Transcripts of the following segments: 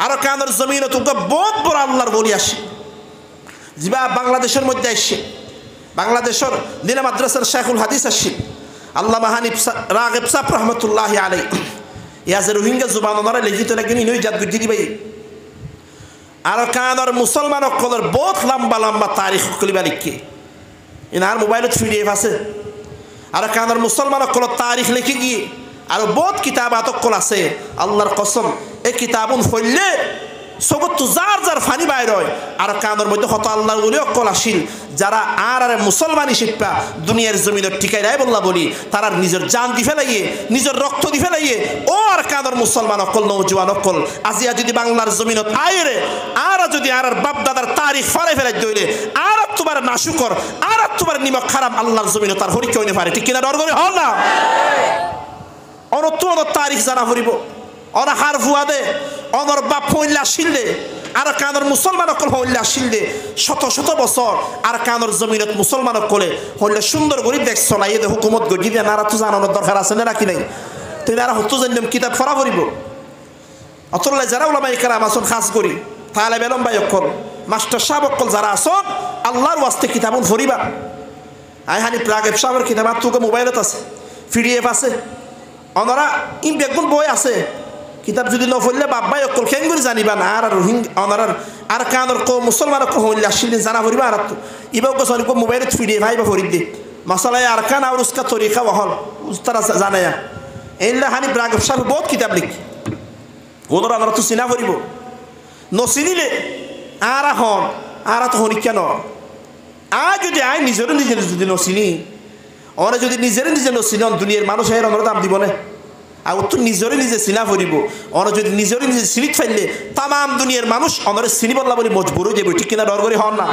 আর কানের জমিনে তো বহুত বড় আল্লাহর বলি আসে যা বাংলাদেশের মধ্যে আসছে বাংলাদেশের দিনা মাদ্রাসার শেখুল হাদিস আসছে আল্লামা হানিফ রাগিব সাহেব রহমতুল্লাহি আলাইহি ইয়াজ রোহিঙ্গা জুবান ওনারা লিখিত লাগেনি নই জাত গুজি ভাই আর কানের মুসলমান কলর বহুত লম্বা লম্বা তারিখ কলিবা লিখে ইনার মোবাইলত পিডিএফ আছে আর কানের মুসলমান কলর তারিখ লিখে গিয়ে আর বহুত কিতাবাত কল আছে আল্লাহর কসম এই কিতাবুন পড়লে সগত যার যার ফানি বাইর হয় আর কানের মধ্যে কত আল্লাহর ওলি কল আসিল যারা আর মুসলমানি শিক্ষা দুনিয়ার জমিনে টিকাই রায় বললা বলি তারা নিজের জান দি ফেলাইয়ে নিজের রক্ত দি ফেলাইয়ে ও আর কানের মুসলমান অকল নৌজওয়ান অকল আজিয়া যদি বাংলার জমিনত আইরে আর যদি আর বাপ দাদার তারিখ ফরাই ফেলাই দইলে আর তোমার নাশুকর আর তোমার নিমক খারাপ আল্লাহর জমিনে তার হরিকে হইতে পারে ঠিক কিনা ডর করে হল না অনর তারিখ জানা ফুরিব অন হার ভুয়া দে অনর বাপ হইলা শিলদে আর কানর মুসলমান অকল হইলা শিলদে শত শত বছর আর কানর জমিনত মুসলমান অকলে হইলে সুন্দর করে দেখ চলাইয়ে দে হুকুমত গড়ি দিয়ে নারা তো জানানোর দরকার আছে না নাকি নাই তুই নারা হতো জানলাম কিতাব ফরা ফুরিব অতলাই যারা ওলামাই কেরাম আসন খাস করি তাহলে বেলম ভাই অকল মাস্টার সাহেব অকল যারা আসন আল্লাহর ওয়াস্তে কিতাবুন ফরিবা আই হানি রাগিব সাহেবের কিতাব তোকে মোবাইলত আছে পিডিএফ আছে অনারা ইম বেগুন বই আছে কিতাব যদি নফরলে বাব্বাই অকল খেন করে জানিবা না আর রোহিঙ্গা অনারার আর কানর কো মুসলমান হইলে আসলে জানা ভরিবা আর ইবাও গোসল কো মোবাইলত পিডিএফ ভাইবা ফরিদ দে মশালায় আর কান আর উসকা তরিকা ওহল তারা জানায়া এইলা হানি রাগিব সাহেব বহুত কিতাব লিখি ওনারা আমরা তো চিনা ভরিব নচিনিলে আর হন আর তো হনি কেন আর যদি আই নিজের নিজে যদি নচিনি ওরা যদি নিজের নিজে নচিনি দুনিয়ার মানুষ এর আমরা দাম দিব না আর তো নিজরে নিজে চিনা ফুরিব ওরা যদি নিজরে নিজে চিনিত ফেললে তাম দুনিয়ার মানুষ ওনারে চিনি বললা বলে মজবুর হয়ে যাবে ঠিক কিনা ডর করে হন না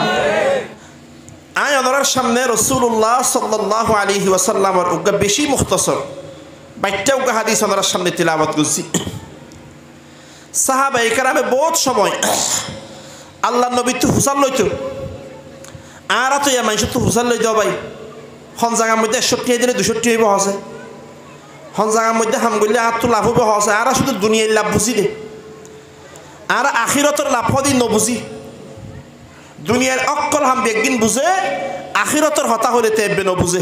আয় ওনার সামনে রাসূলুল্লাহ সাল্লাল্লাহু আলাইহি ওয়াসাল্লামের উগা বেশি মুখতাসর বাইটা উগা হাদিস ওনার সামনে তিলাওয়াত করছি সাহাবায়ে কেরামে বহুত সময় আল্লাহ নবী তো হুসাল লইতো আর তো ইয়া মানুষ তো হুসাল লই দাও ভাই হন জায়গার মধ্যে 61 দিলে 62 হইব আছে হন জায়গার মধ্যে হাম গইলে আর তো লাভ হবে আছে আর শুধু দুনিয়ার লাভ বুঝি দে আর আখিরাতের লাভ দি নবুঝি দুনিয়ার অকল হাম একদিন বুঝে আখিরাতের হতা হলে তেবে নবুঝে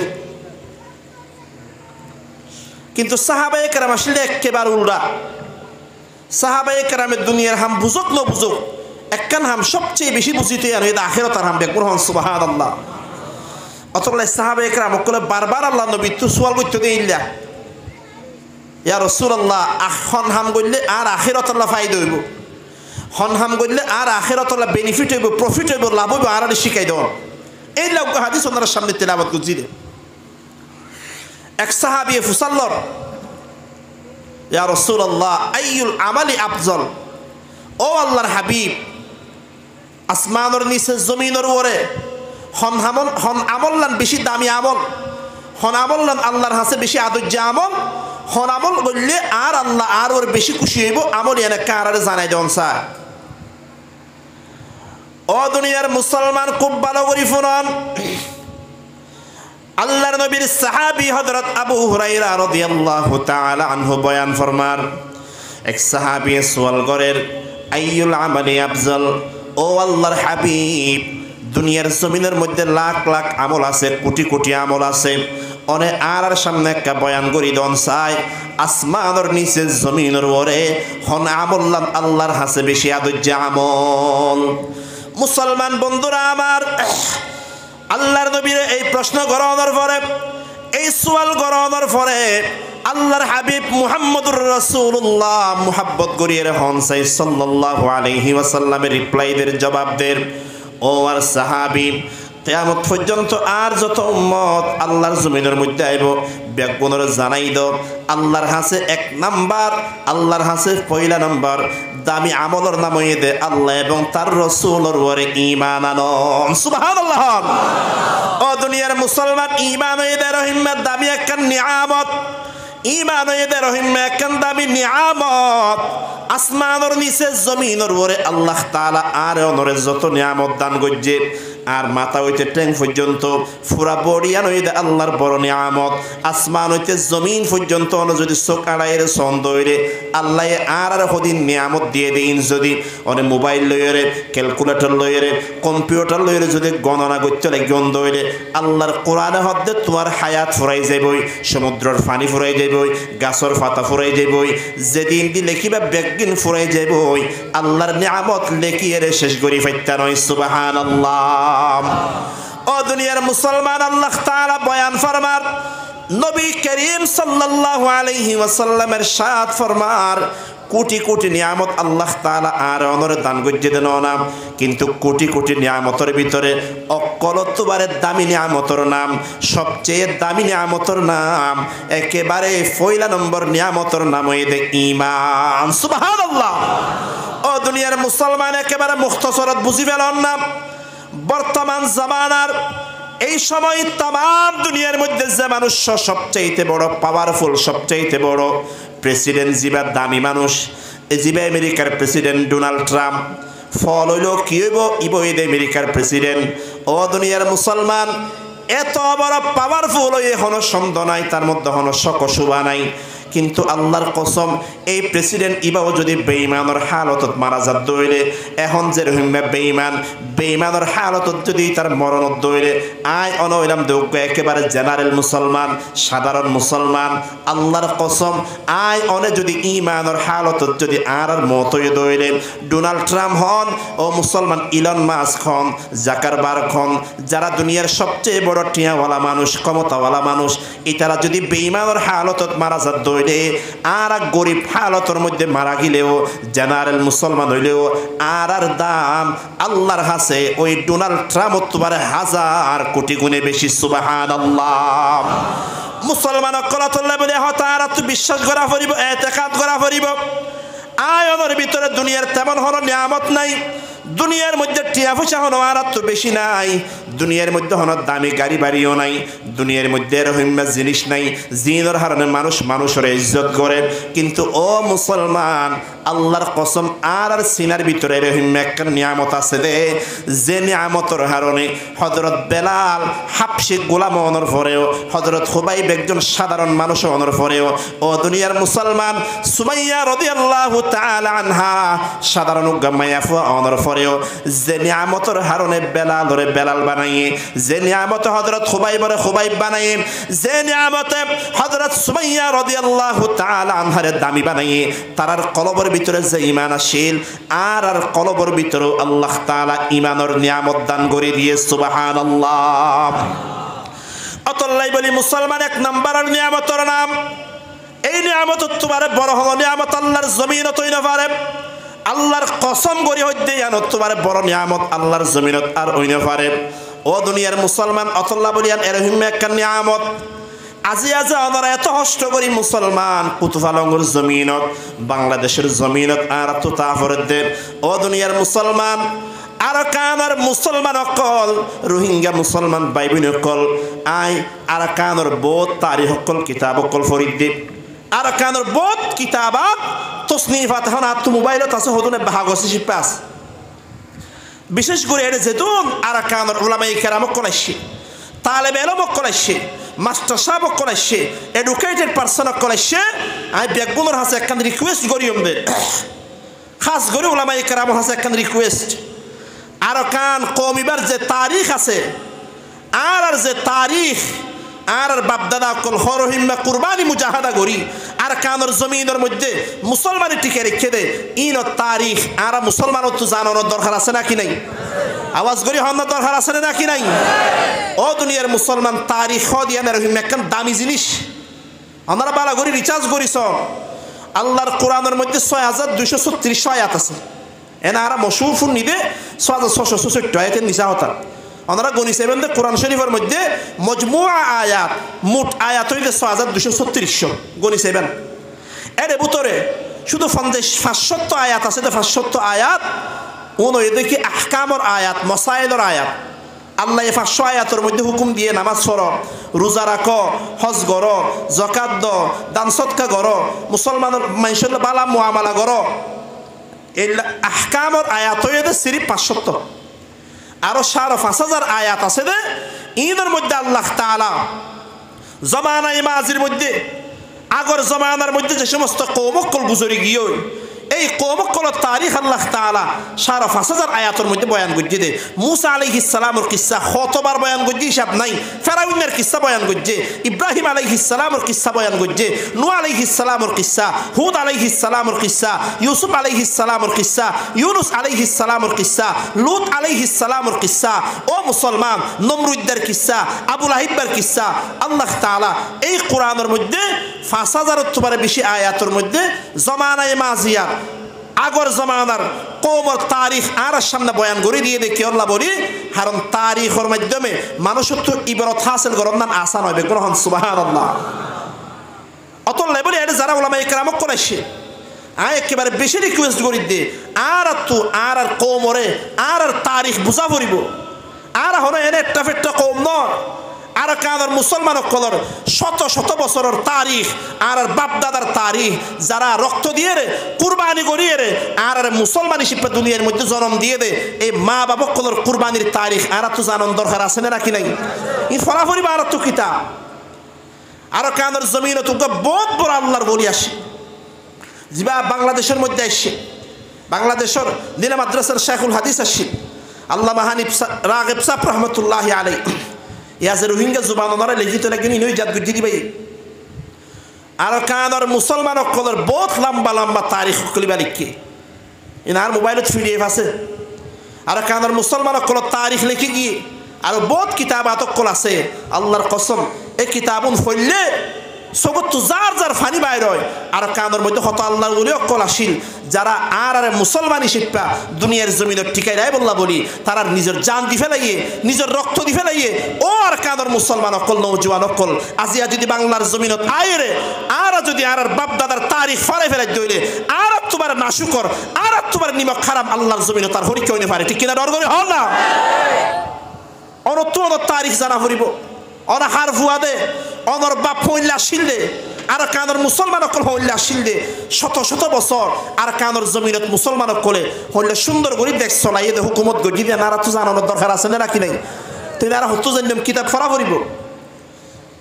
কিন্তু সাহাবায়ে কেরাম আসলে একেবারে উল্টা সাহাবায়ে কেরামের দুনিয়ার হাম বুঝুক ন বুঝুক একখান হাম সবচেয়ে বেশি বুঝিতে আর এটা আখিরাতের হাম বেকুর হন সুবহানাল্লাহ অতলে সাহাবায়ে কেরাম কলে বারবার আল্লাহ নবী তো সওয়াল করতে দেইলা ইয়া রাসূলুল্লাহ আখন হাম গইলে আর আখিরাতের লা ফায়দা হইব হন হাম গইলে আর আখিরাতের লা বেনিফিট হইব প্রফিট হইব লাভ হইব আর শিখাই দাও এই লোক হাদিস ওনার সামনে তেলাওয়াত করছি দে এক সাহাবী ফুসাল্লার ইয়া রাসূলুল্লাহ আইয়ুল আমালি আফজল ও আল্লাহর হাবিব আসমানের নিচে জমিনের উপরে হন আমললান বেশি দামি আমল হন আমললান আল্লাহর হাতে বেশি আদর্য আমল হন আমল বললে আর আল্লাহ আর ওর বেশি খুশি হইব আমল এনে কারারে জানাই দেন স্যার ও দুনিয়ার মুসলমান খুব ভালো করে শুনুন আল্লাহর নবীর সাহাবী হযরত আবু হুরায়রা রাদিয়াল্লাহু তাআলা আনহু বয়ান ফরমান এক সাহাবী সওয়াল করেন আইয়ুল আমালি আফজল ও আল্লাহর হাবিব দুনিয়ার জমিনের মধ্যে লাখ লাখ আমল আছে কোটি কোটি আমল আছে অনে আর সামনে একটা বয়ান করি দন চাই আসমানের নিচে জমিনের উপরে হন আমল আল্লাহর হাতে বেশি আদর্য আমল মুসলমান বন্ধুরা আমার আল্লাহর নবীর এই প্রশ্ন করানোর পরে এই সওয়াল করানোর পরে আল্লাহর হাবিব মুহাম্মদুর রাসূলুল্লাহ মুহাব্বত করিয়ে হন সাই সাল্লাল্লাহু আলাইহি ওয়াসাল্লামের রিপ্লাইদের জবাব দেন ও আর সাহাবী কিয়ামত পর্যন্ত আর যত উম্মত আল্লাহর জমিনের মধ্যে আইব বেগুনের জানাই দাও আল্লাহর হাতে এক নাম্বার আল্লাহর হাতে পয়লা নাম্বার দামি আমলের নাম হইয়ে দে আল্লাহ এবং তার রাসূলের উপরে ঈমান আনন সুবহানাল্লাহ ও দুনিয়ার মুসলমান ঈমান হইয়ে দে রহিমের দামি একটা নিয়ামত ঈমান হইয়ে দে রহিমের একটা দামি নিয়ামত আসমানের নিচে জমিনের উপরে আল্লাহ তাআলা আর ওনরে যত নিয়ামত দান করছে আর মাথা হইতে ট্যাং পর্যন্ত পুরা বড়িয়ান হইতে আল্লাহর বড় নিয়ামত। আসমান হইতে জমিন পর্যন্ত যদি চোখ আড়াইয়ের ছন্দ হইলে আল্লাহ আর হদিন নিয়ামত দিয়ে দিন। যদি অনেক মোবাইল লইরে, ক্যালকুলেটর লইরে, কম্পিউটার লইরে যদি গণনা করতে লাগে গন্ধ হইলে আল্লাহর কোরআনে হদ্দে তোমার হায়াত ফুরাই যাবই, সমুদ্রের পানি ফুরাই যাবই, গাছর পাতা ফুরাই যাবই, যেদিন দি লেখিবা বেগিন ফুরাই যাবই। আল্লাহর নিয়ামত লেখিয়ে শেষ করি ফাইতা নয়। সুবহানাল্লাহ। ও দুনিয়ার মুসলমান, আল্লাহ তাআলা বয়ান ফরমার, নবী করিম সাল্লাল্লাহু আলাইহি ওয়াসাল্লামের সাথ ফরমার, কোটি কোটি নিয়ামত আল্লাহ তাআলা আর অনরে দান গজ্জে দেন নাম, কিন্তু কোটি কোটি নিয়ামতের ভিতরে অকলতবারে দামি নিয়ামতের নাম, সবচেয়ে দামি নিয়ামতের নাম, একেবারে পয়লা নম্বর নিয়ামতের নাম হইছে ঈমান। সুবহানাল্লাহ। ও দুনিয়ার মুসলমান, একেবারে মুখতসরত বুঝি ফেলন না। বর্তমান জামানার এই সময় তাম দুনিয়ার মধ্যে যে মানুষ সবচাইতে বড় পাওয়ারফুল, সবচাইতে বড় প্রেসিডেন্ট, জিবা দামি মানুষ, জিবা আমেরিকার প্রেসিডেন্ট ডোনাল্ড ট্রাম্প। ফল হইল কি হইব, ইবইদ আমেরিকার প্রেসিডেন্ট। ও দুনিয়ার মুসলমান, এত বড় পাওয়ারফুল হয়ে এখনো সন্দেহ নাই, তার মধ্যে এখনো শক শুভা নাই। কিন্তু আল্লাহর কসম, এই প্রেসিডেন্ট ইবাও যদি বেঈমানের হালতত মারা যাত দইলে, এখন যে রহিমা বেঈমানের হালতত যদি তার মরণত দইলে, আয় অনইলাম দৌগ একেবারে জেনারেল মুসলমান, সাধারণ মুসলমান, আল্লাহর কসম আয় অনে যদি ইমানের হালতত যদি আর মত হয়ে দইলেন, ডোনাল্ড ট্রাম্প হন ও মুসলমান ইলন মাস্ক হন, জাকারবার্গ হন, যারা দুনিয়ার সবচেয়ে বড় টিয়াওয়ালা মানুষ, ক্ষমতাওয়ালা মানুষ, এটারা যদি বেঈমানের হালতত মারা যাত আর গরিব হালতের মধ্যে মারা গেলেও, জেনারেল মুসলমান হইলেও আর দাম আল্লাহর কাছে ওই ডোনাল্ড ট্রাম্প তোমার 1000 কোটি গুণে বেশি। সুবহানাল্লাহ। মুসলমান কলাতুল্লাহ বলে হতার তো বিশ্বাস করা পড়িব, এতেকাদ করা পড়িব। আয়নের ভিতরে দুনিয়ার তেমন হলো নিয়ামত নাই, দুনিয়ার মধ্যে টিয়া পয়সা হনো আর তো বেশি নাই, দুনিয়ার মধ্যে হনো দামি গাড়ি বাড়িও নাই, দুনিয়ার মধ্যে রহিমা জিনিস নাই, জিনের হারণে মানুষ মানুষের ইজ্জত করে। কিন্তু ও মুসলমান, আল্লাহর কসম আর সিনার ভিতরে রহিমা একটা নিয়ামত আছে দে, যে নিয়ামতের হারণে হযরত বেলাল হাবশী গোলাম হওয়ার পরেও, হযরত খুবাইব একজন সাধারণ মানুষ হওয়ার পরেও, ও দুনিয়ার মুসলমান, সুমাইয়া রাদিয়াল্লাহু তাআলা আনহা সাধারণ গামাইয়া হওয়ার পরেও যে নিয়ামতের হারণে বেলালরে বেলাল বানাইয়ে, যে নিয়ামতে হযরত খুবাইবরে খুবাইব বানাইয়ে, যে নিয়ামতে হযরত সুমাইয়া রাদিয়াল্লাহু তাআলা আনহারে দামি বানাইয়ে, তারার কলবের ভিতরে যে ঈমান আসিল, আর কলবের ভিতরে আল্লাহ তাআলা ঈমানের নিয়ামত দান করে দিয়ে। সুবহানাল্লাহ। অতল্লাই বলি মুসলমান, এক নম্বরের নিয়ামতের নাম, এই নিয়ামত তোমার বড় হলো নিয়ামত আল্লাহর জমিনত হই না পারে। আল্লাহর কসম করি হইতে জানো তোমার বড় নিয়ামত আল্লাহর জমিনত আর হই না পারে। ও দুনিয়ার মুসলমান, অতল্লা বলিয়ান এরহিম একটা নিয়ামত। আজি আজি আমরা এত কষ্ট করি মুসলমান কুতুফালঙ্গর জমিনত, বাংলাদেশের জমিনত আর তো তাফরদের। ও দুনিয়ার মুসলমান, আর কানার মুসলমান অকল, রোহিঙ্গা মুসলমান বাইবিন অকল, আই আর কানার বহুত তারিখ অকল কিতাব অকল ফরিদ্দিন, আর কানার বহুত কিতাবাত তসনিফাত এখন আর তো মোবাইলত আছে, হতুনে ভাগসি শিপাস। বিশেষ করে এটা যেতুন আর কানার ওলামায়ে কেরাম অকল আসছে, তালেব এলম অকল আসছে, মাস্টার সাহেব অকল আসছে, এডুকেটেড পার্সন অকল আসছে। আমি বেগুনের হাসে একখান রিকোয়েস্ট করি আমাদের, খাস করে ওলামায়ে কেরামের হাসে একখান রিকোয়েস্ট, আর কান কমিবার যে তারিখ আছে, আর যে তারিখ আর বাপদাদা কল হরহিম্মা কুরবানি মুজাহাদা করি, আর কানের জমিনের মধ্যে মুসলমানি টিকে রেখে দে, ইন তারিখ আর মুসলমানও তো জানানোর দরকার আছে নাকি নাই? আওয়াজ করি হন দরকার আছে নাকি নাই? ও দুনিয়ার মুসলমান, তারিখ দিয়া রহিম্মা একখান দামি জিনিস, আমরা বালা করি রিচার্জ করিস। আল্লাহর কোরআনের মধ্যে 6236 আয়াত আছে, এনা আর মশহুফুন নিদে 6664 আয়াতের নিচা হতা। ওনারা গণিছেন যে কোরআন শরীফের মধ্যে মজমুআ আয়াত, মোট আয়াত হইলে 6236 গণিছেন। এর ভিতরে শুধু 500 আয়াত আছে, 500 আয়াত ওন দেখি আহকামর আয়াত, মসাইলের আয়াত। আল্লাহ 500 আয়াতের মধ্যে হুকুম দিয়ে নামাজ পড়ো, রোজা রাখো, হজ করো, যাকাত দাও, দান সদকা করো, মুসলমানের মানুষের বালা মুআমালা করো। এই আহকামর আয়াত হইলে সিরিফ 500। আরো ৫,৫০০ আয়াত আছে দে ইনের মধ্যে আল্লাহ তাআলা জমানায়ে মাজির মধ্যে আগর জমানার মধ্যে যে সমস্ত কওমকল গুজরি গিয়ে এই কওমকলের তারিখ আল্লাহ তাআলা ৫,৫০০ আয়াতের মধ্যে বয়ান করছে দে মুসা আলাইহিস সালামের কিসসা কতবার বয়ান করছে হিসাব নাই ফেরাউনের কিসসা বয়ান করছে ইব্রাহিম আলাইহিস সালামের কিসসা বয়ান করছে নূহ আলাইহিস সালামের কিসসা হুদ আলাইহিস সালামের কিসসা ইউসুফ আলাইহিস সালামের কিসসা ইউনুস আলাইহিস সালামের কিসসা লূত আলাইহিস সালামের কিসসা ও মুসলমান নমরুদের কিসসা আবু লাহিবের কিসসা আল্লাহ তাআলা এই কোরআনের মধ্যে ৫,০০০ তোবারে বেশি আয়াতের মধ্যে জমানায়ে মাজিয়া আগর জমানার কওমের তারিখ আর সামনে বয়ান করে দিয়ে দেখি আল্লাহ বলি কারণ তারিখের মাধ্যমে মানুষের তো ইবরত হাসিল করার নাম আসান হবে গ্রহণ সুবহানাল্লাহ অত লেভেলে এটা যারা ওলামা ইকরামক করেছে একেবারে বেশি রিকোয়েস্ট করি দে আর কওমরে আর তারিখ বুঝা পড়িব আর হলো এনে একটা ফেটটা কওম নয় আর কাদের মুসলমান কলর শত শত বছরের তারিখ আর বাপদাদার তারিখ যারা রক্ত দিয়ে রে কুরবানি করিয়ে রে আর মুসলমান হিসেবে দুনিয়ার মধ্যে জন্ম দিয়ে দে এই মা বাবা কলর কুরবানির তারিখ আর তো জানান দরকার আছে না নাকি নাই ই ফলাফলি আর তো কিতাব আর কাদের জমিনে তো বহুত বড় আল্লাহর বলি আসে যা বাংলাদেশের মধ্যে আসে বাংলাদেশের দিনা মাদ্রাসার শেখুল হাদিস আসে আল্লামা হানিফ রাগিব সাহেব রহমতুল্লাহি আলাইহি ইয়াজ রোহিঙ্গা জুবান ওনারা লিখিত লাগেনি নই জাত গুজি দিবাই আর কানার মুসলমান কলর বহুত লম্বা লম্বা তারিখ কলিবা লিখে ইনার মোবাইলত পিডিএফ আছে আর কানার মুসলমান কলর তারিখ লিখে গিয়ে আর বহুত কিতাবাত কল আছে আল্লাহর কসম এই কিতাবুন পড়লে সবত যার যার ফানি বাইর হয় আর কানের মধ্যে কত আল্লাহর ওলি অকল আসিল যারা আর মুসলমান শিক্ষা দুনিয়ার জমিনে টিকাই রায় বললা বলি তারা নিজের জান দি ফেলাইয়ে নিজের রক্ত দি ফেলাইয়ে ও আর কানের মুসলমান অকল নৌজওয়ান অকল আজিয়া যদি বাংলার জমিনত আইরে আর যদি আর বাপ দাদার তারিখ ফলাই ফেলাই দইলে আর তোমার নাশুকর আর তোমার নিমক খারাপ আল্লাহর জমিনে তার হরিকে হইতে পারে ঠিক কিনা ডর করে হল না অনতুন তারিখ জানা ফুরিব অনা হার ভুয়া দে অনর বাপ হইলা শিলদে আর কানর মুসলমান অকল হইলা শিলদে শত শত বছর আর কানর জমিনত মুসলমান অকলে হইলে সুন্দর করে দেখ চলাইয়ে দে হুকুমত গড়ি দিয়ে নারা তো জানানোর দরকার আছে না নাকি নাই তুই নারা হতো জানলাম কিতাব ফরা করিব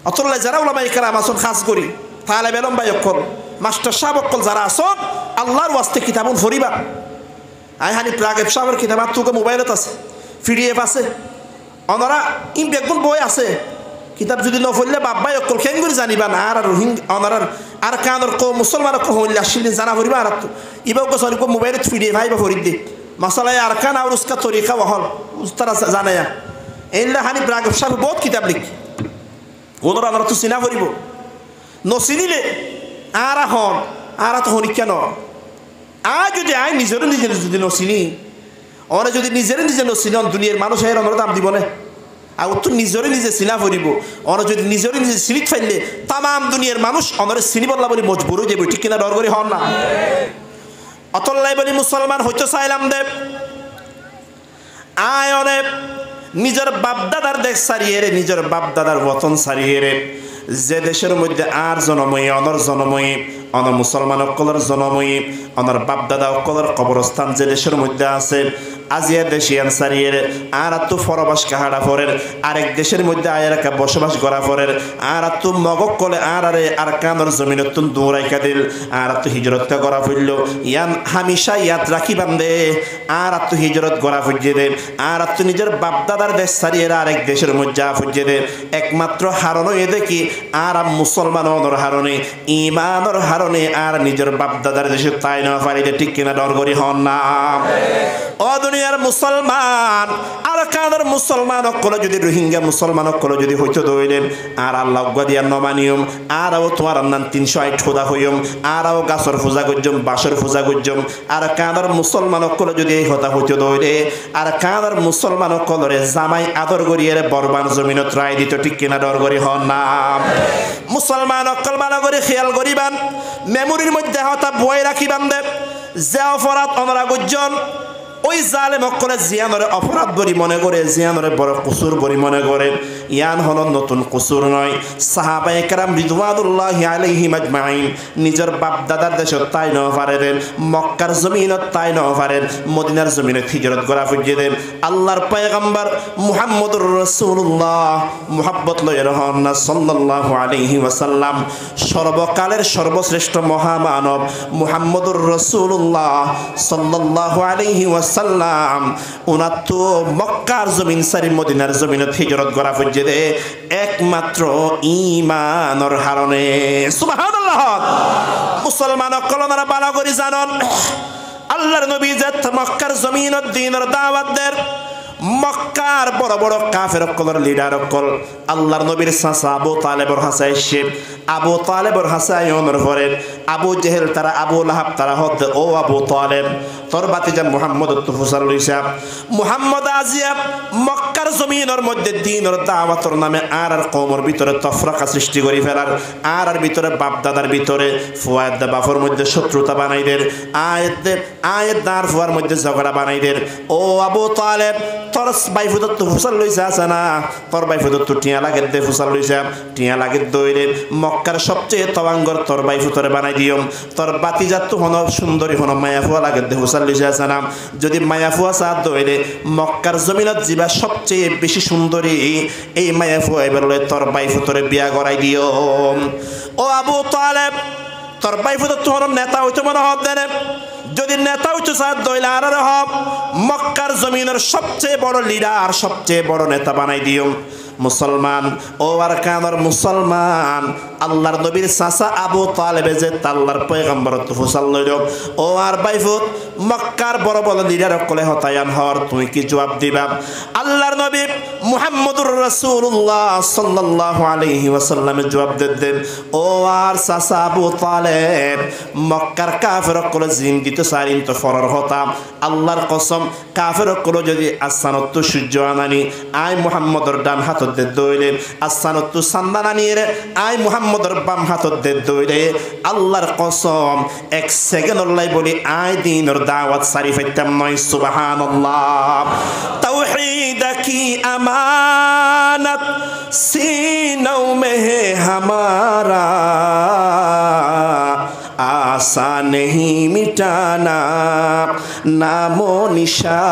অতলাই যারা ওলামা ইকরাম আসন খাস করি তাহলে বেলম ভাই অকল মাস্টার সাহেব অকল যারা আসন আল্লাহর ওয়াস্তে কিতাবুন ফরিবা আই হানি প্রাগেব সাহেবের কিতাব আর তোকে মোবাইলত আছে পিডিএফ আছে ওনারা ইম বেগুন বই আছে কিতাব যদি নফলে বাব্বাই অকল কেন করে জানিবা না আর রোহিঙ্গা ওনার আর কানর কো মুসলমান অকল হইলে আসলে জানা ফরিবা আর ইবাও সরি কো মোবাইলত পিডিএফ আইবা ফরিদ দে মাসালায় আর কান আর উসকা তরিকা ওহল উস্তারা জানায়া এইলা হানি প্রাগেব সাহেব বহুত কিতাব লিখি ওনারা আমরা তো চিনা ফরিব নচিনিলে আর হন আর তো হনি কেন আর যদি আই নিজেরও নিজের যদি নচিনি ওরা যদি নিজের নিজে নচিনি দুনিয়ার মানুষ এর ওনারা দাম দিব না আর তো নিজরে নিজে চিনা ফরিব ওরা যদি নিজরে নিজে চিনিত ফেললে তাম দুনিয়ার মানুষ ওনারা চিনি বললা বলে মজবুর হয়ে যাবে ঠিক কিনা ডর করি হন না অতল্লাই বলি মুসলমান হইতে চাইলাম দেব আয় অনেক নিজের বাপদাদার দেশ সারিয়ে রে নিজের বাপদাদার বতন সারিয়ে রে যে দেশের মধ্যে আর জনময়ী অনর জনময়ী অন মুসলমান অকলের জনময়ী অনর বাপদাদা অকলের কবরস্থান যে দেশের মধ্যে আছে আজিয়া দেশিয়ান সারিয়ে আর তো ফরবাস কাহাড়া ফরের আরেক দেশের মধ্যে আয়ের একা বসবাস করা ফরের আর তো মগক কলে আর কানর জমিনত তুন দৌড়াইকা দিল আর তো হিজরতটা করা ফেলল ইয়ান হামিশা ইয়াদ রাখি বান্ধে আর তো হিজরত করা ফুজিয়ে দে আর তো নিজের বাপদাদার দেশ সারিয়ে আরেক দেশের মধ্যে ফুজিয়ে দে একমাত্র হারণ এ দেখি আর মুসলমান অনর হারণে ইমানর হারণে আর নিজের বাপদাদার দেশে তাই না পারিলে ঠিক কিনা ডর করি হন না ও দুনিয়ার মুসলমান আর কাদের মুসলমান অকল যদি রোহিঙ্গা মুসলমান অকল যদি হইতে দইলেন আর আল্লাহ দিয়া নমানিয়ম আরও তোমার নাম 308 খোদা হইম আরও গাছর পূজা করজম বাসর পূজা করজম আর কাদের মুসলমান অকল যদি এই হতা হইতে দইলে আর কাদের মুসলমান অকলরে জামাই আদর করিয়ে বরবান জমিনত রায় দিত ঠিক কিনা ডর করি হন না মুসলমান অকল মানা করে খেয়াল করিবান মেমোরির মধ্যে হতা বই রাখিবান দেব যে অপরাধ অনরা গজ্জন ওই জালেম অকলে জিয়ানরে অপরাধ বলি মনে করে জিয়ানরে বড় কুসুর বলি মনে করে ইয়ান হলো নতুন কুসুর নয়। সাহাবায়ে কেরাম রিদওয়ানুল্লাহি আলাইহিম আজমাইন নিজের বাপ দাদার দেশত তাই ন পারেন, মক্কার জমিনত তাই ন পারেন, মদিনার জমিনে হিজরত করা ফুজিয়ে দেন। আল্লাহর পয়গম্বর মুহাম্মদুর রাসূলুল্লাহ মুহাব্বত লয়ে রহন না সাল্লাল্লাহু আলাইহি ওয়াসাল্লাম সর্বকালের সর্বশ্রেষ্ঠ মহামানব মুহাম্মদুর রাসূলুল্লাহ সাল্লাল্লাহু আলাইহি ওয়াসাল্লাম উনার তো মক্কার জমিন সারি মদিনার জমিনত হিজরত করা ফুজিয়ে দে একমাত্র ঈমানের হারণে। সুবহানাল্লাহ। মুসলমান কলনারা বালা করি জানন আল্লাহর নবী যে মক্কার জমিনত দ্বীনের দাওয়াত দেন, মক্কার বড় বড় কাফের কলর লিডার কল আল্লাহর নবীর চাচা আবু তালেবর হাসায় সে আবু তালেবর হাসায় অনর ভরেন আবু জেহেল তারা আবু লাহাব তারা হদ ও আবু তালেব তোর বাতিজা মুহাম্মদ তুফুসাল লইসা মুহাম্মদ আজিয়া মক্কার জমিনের মধ্যে দ্বীনের দাওয়াতর নামে আর কওমের ভিতরে তফরাকা সৃষ্টি করি ফেলার আর ভিতরে বাপ দাদার ভিতরে ফুয়াদ দা বাফর মধ্যে শত্রুতা বানাই দের আয়াত দার ফুয়ার মধ্যে ঝগড়া বানাই দের। ও আবু তালেব তোর বাইফুদত তো ফুসাল লইসা আছে না, তোর বাইফুদত তো টিয়া লাগে দে ফুসাল লইসা টিয়া লাগে দইরে মক্কার সবচেয়ে তবাঙ্গর তোর বাইফুতরে বানাই দিও। তোর বাতিজাত তো হন সুন্দরী হন মায়াফুয়া লাগে দে ফুসাল লইসা আছে না, যদি মায়াফুয়া চা দইরে মক্কার জমিনত যিবা সবচেয়ে বেশি সুন্দরী এই মায়াফুয়া এবার লয় তোর বাইফুতরে বিয়া করাই দিও। ও আবু তালেব তোর বাইফুদত তো হন নেতা হইতে মনে হত দেনে, যদি নেতা উচ্চ সাদ দইলা আর হব মক্কার জমিনের সবচেয়ে বড় লিডার সবচেয়ে বড় নেতা বানাই দিও। মুসলমান ও আর কানার মুসলমান আল্লাহর নবীর চাচা আবু তালেবে যে আল্লাহর পয়গম্বর তুফুসাল লইল ও আর বাইফুত মক্কার বড় বড় লিডার কলে হতায়ান হর তুমি কি জবাব দিবা? আল্লাহর নবী মুহাম্মদুর রাসূলুল্লাহ সাল্লাল্লাহু আলাইহি ওয়াসাল্লামের জবাব দেন ও আর চাচা আবু তালেব মক্কার কাফের কলে জিন দিতে সারিন তো ফরর হতাম আল্লাহর কসম কাফের কলে যদি আসানত সূর্য আনানি আই মুহাম্মদর ডান হাত দে দইলেন আসানত সান্দানা নিয়ে আই মুহাম্মদর বাম হাত দে দইলে আল্লাহর কসম এক সেকেন্ড লাই বলি আই দিনের দাওয়াত সারি ফাইতাম নয়। সুবহানাল্লাহ। তাওহীদ কি আমানত सीनों में है हमारा आसा नहीं मिटाना नामो निशा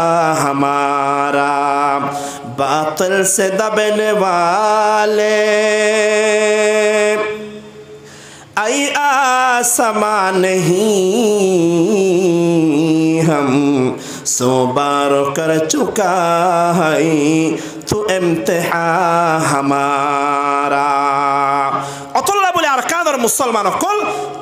हमारा बातिल से दबने वाले आई आसमां नहीं हम सो बार कर चुका है तो इम्तिहान हमारा। অতল্লা বলে আর কানার মুসলমান অকল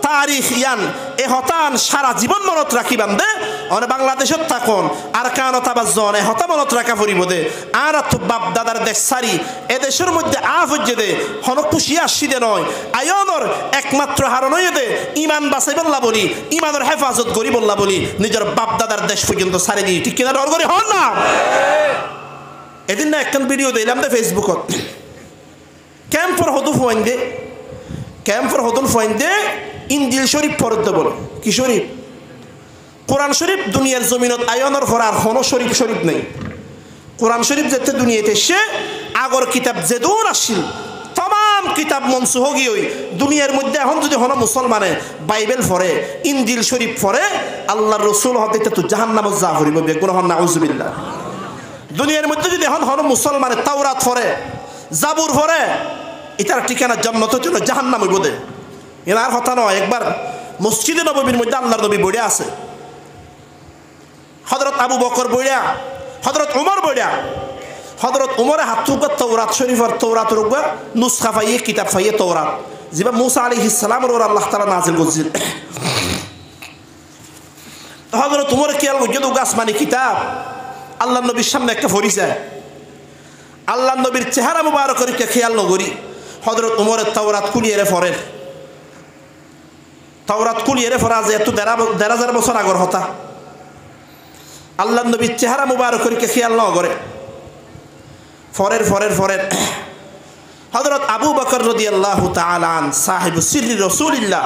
তারিখ ইয়ান এ হতান সারা জীবন মনত রাখিবান দে অনে বাংলাদেশত থাকুন আর কানো তাবা জন এ হতা মনত রাখা পড়িব দে আর তো বাপ দাদার দেশ সারি এ দেশের মধ্যে আফজ্জে দে হন খুশি আসি দে নয় আয়নর একমাত্র হারণই দে ইমান বাঁচাইবল্লা বলি ইমানের হেফাজত করিবল্লা বলি নিজের বাপ দাদার দেশ পর্যন্ত সারি দি ঠিক কিনা ডর করি হন না। এদিন না একটা ভিডিও দিলাম দে ফেসবুকত ক্যাম্পর হদু ফোয়াইন্দে ক্যাম্পর হদুল ফোয়াইন্দে ইনজিল শরীফ পড়তে বলো কি শরীফ কোরআন শরীফ দুনিয়ার জমিনত আয়নের ফর আর হন শরীফ শরীফ নেই। কোরআন শরীফ যেতে দুনিয়াতে সে আগর কিতাব যে দূর আসিল तमाम किताब मनसुख होगी दुनियार मध्य এখন যদি হন মুসলমানে বাইবেল পড়ে ইনজিল শরীফ পড়ে আল্লাহর রাসূল হতে তো জাহান্নামে যা করিব বেগুন হন নাউজুবিল্লাহ। দুনিয়ার মধ্যে যদি হন মুসলমানে তাওরাত পড়ে জাবুর পড়ে এটার ঠিকানা জান্নাতের জন্য জাহান্নাম হইব দে এনার কথা নয়। একবার মসজিদে নববীর মধ্যে আল্লাহর নবী বইয়া আছে হযরত আবু বকর বইয়া হযরত ওমর বইয়া হযরত ওমরে হাত তুকা তাওরাত শরীফের তাওরাত রুগা নুসখা ফাইয়ে কিতাব ফাইয়ে তাওরাত যেবা মুসা আলাইহিস সালামের ওর আল্লাহ তাআলা নাযিল করছেন হযরত ওমর খেয়াল করছে তো আসমানি কিতাব আল্লাহর নবীর সামনে একটা ফরিসা আল্লাহর নবীর চেহারা মুবারকের কে খেয়াল নগরি হযরত ওমরের তাওরাত কুলিয়ে ফরের তাওরাত কুলিয়ে ফরা যে এত ১৫০০ বছর আগর হতা আল্লাহর নবীর চেহারা মুবারকের কে খেয়াল নগরে ফরের ফরের ফরের হযরত আবু বকর রাদিয়াল্লাহু তাআলা আন সাহিবু সিররি রাসূলিল্লাহ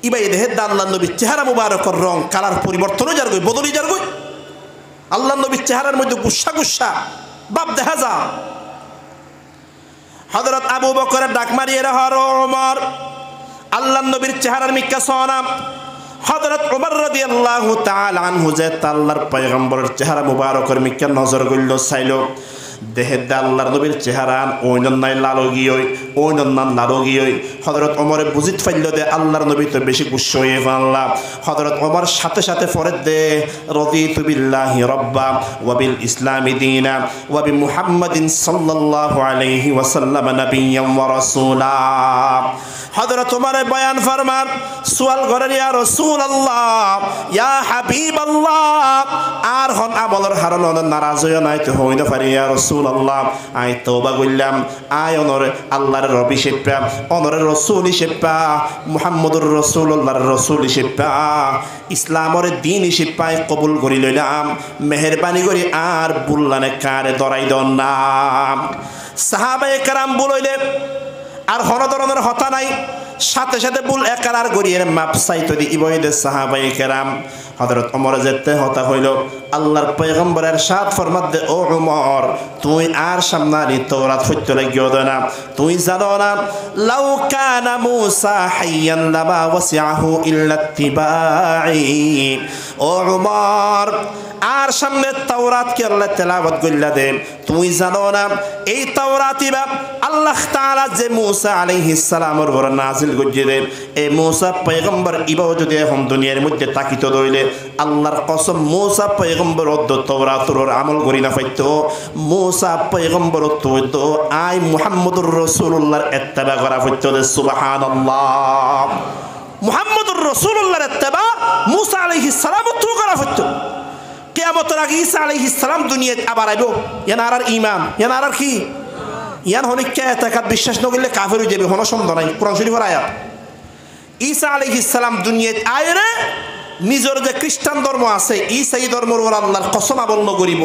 ইবাই দেহে আল্লাহর নবীর চেহারা মুবারকের রং কালার পরিবর্তন হয়ে যার গই বদলি যার গই আল্লাহর নবীর চেহারার মধ্যে গুচ্ছা গুচ্ছা বাপ দেখা যা হযরত আবু বকরের ডাক মারিয়ে হর ওমর আল্লাহর নবীর চেহারার মিক্কা সনাম হযরত ওমর রাদিয়াল্লাহু তাআলা আনহু যে আল্লাহর পয়গম্বরের চেহারা মুবারকের মিক্কা নজর গইল চাইলো দেহে আল্লাহর নবীর চেহারা ওইনন্নাই লালগিয়ই হযরত ওমরে বুঝিত ফাইল দে আল্লাহর নবী তো বেশি গুস্ব হয়ে আল্লাহ হযরত ওমর সাথে সাথে ফরদ দে রাদিতু বিল্লাহি রাব্বা ওয়া বিল ইসলামি দীনা ওয়া বি মুহাম্মাদিন সাল্লাল্লাহু আলাইহি ওয়াসাল্লাম নাবিয়্যান ওয়া রাসূলা হযরত ওমরে বয়ান ফরমান সুয়াল করেন ইয়া রাসূলুল্লাহ ইয়া হাবিবাল্লাহ আর হন আমলের হারন নারাজ হইও নাই তো হইন পারি ইয়া রাসূলুল্লাহ আই তওবা কইলাম আই অনরে আল্লাহর রবি শিপা অনরে রাসূল শিপা মুহাম্মদুর রাসূলুল্লাহর রাসূল শিপা ইসলামের দ্বীন শিপায় কবুল করি লইলাম মেহেরবানি করি আর বুল্লানে কারে দরাই দন না সাহাবায়ে কেরাম বলইলে আর হন ধরনের হতা নাই সাথে সাথে বুল একার গড়িয়ে মাপ চাইতো দি ইবইদে সাহাবায়ে কেরাম হযরত ওমর যেতে হতা হইল আল্লাহর পয়গম্বর ইরশাদ ফরমাত দে ও ওমর তুই আর সামনানি তাওরাত হইতে লাগিও না তুই জানো না লাউ কানা মূসা হাইয়ান লামা ওয়াসিআহু ইল্লা ইত্তিবাই ও ওমর আর সামনে তাওরাত কে আল্লাহ তেলাওয়াত কইলা দে তুই জানো না এই তাওরাতই বা আল্লাহ তাআলা যে মূসা আলাইহিস সালামের উপর নাজিল করিয়ে এই মূসা পয়গম্বর ইবাও যদি এখন দুনিয়ার মধ্যে তাকিত দইলে আল্লাহর কসম মূসা পয়গম্বর অদ্দ তাওরাতের আমল করি না পাইতো মূসা পয়গম্বর তো আই মুহাম্মদুর রাসূলুল্লাহর ইত্তেবা করা পাইতো সুবহানাল্লাহ মুহাম্মদুর রাসূলুল্লাহর ইত্তেবা মূসা আলাইহিস সালাম তো করা পাইতো কিয়ামতের আগে ঈসা আলাইহিস সালাম দুনিয়াতে আবার আইবো ইয়ানার ঈমান ইয়ানার কি ইয়ান হনিকে এতাকাত বিশ্বাস ন করলে কাফের হয়ে যাবে কোনো সন্দেহ নাই কোরআন শরীফের আয়াত ঈসা আলাইহিস সালাম দুনিয়াতে আইরে নিজের যে খ্রিস্টান ধর্ম আছে ঈসাই ধর্মের উপর আল্লাহর কসম বর্ণনা করিব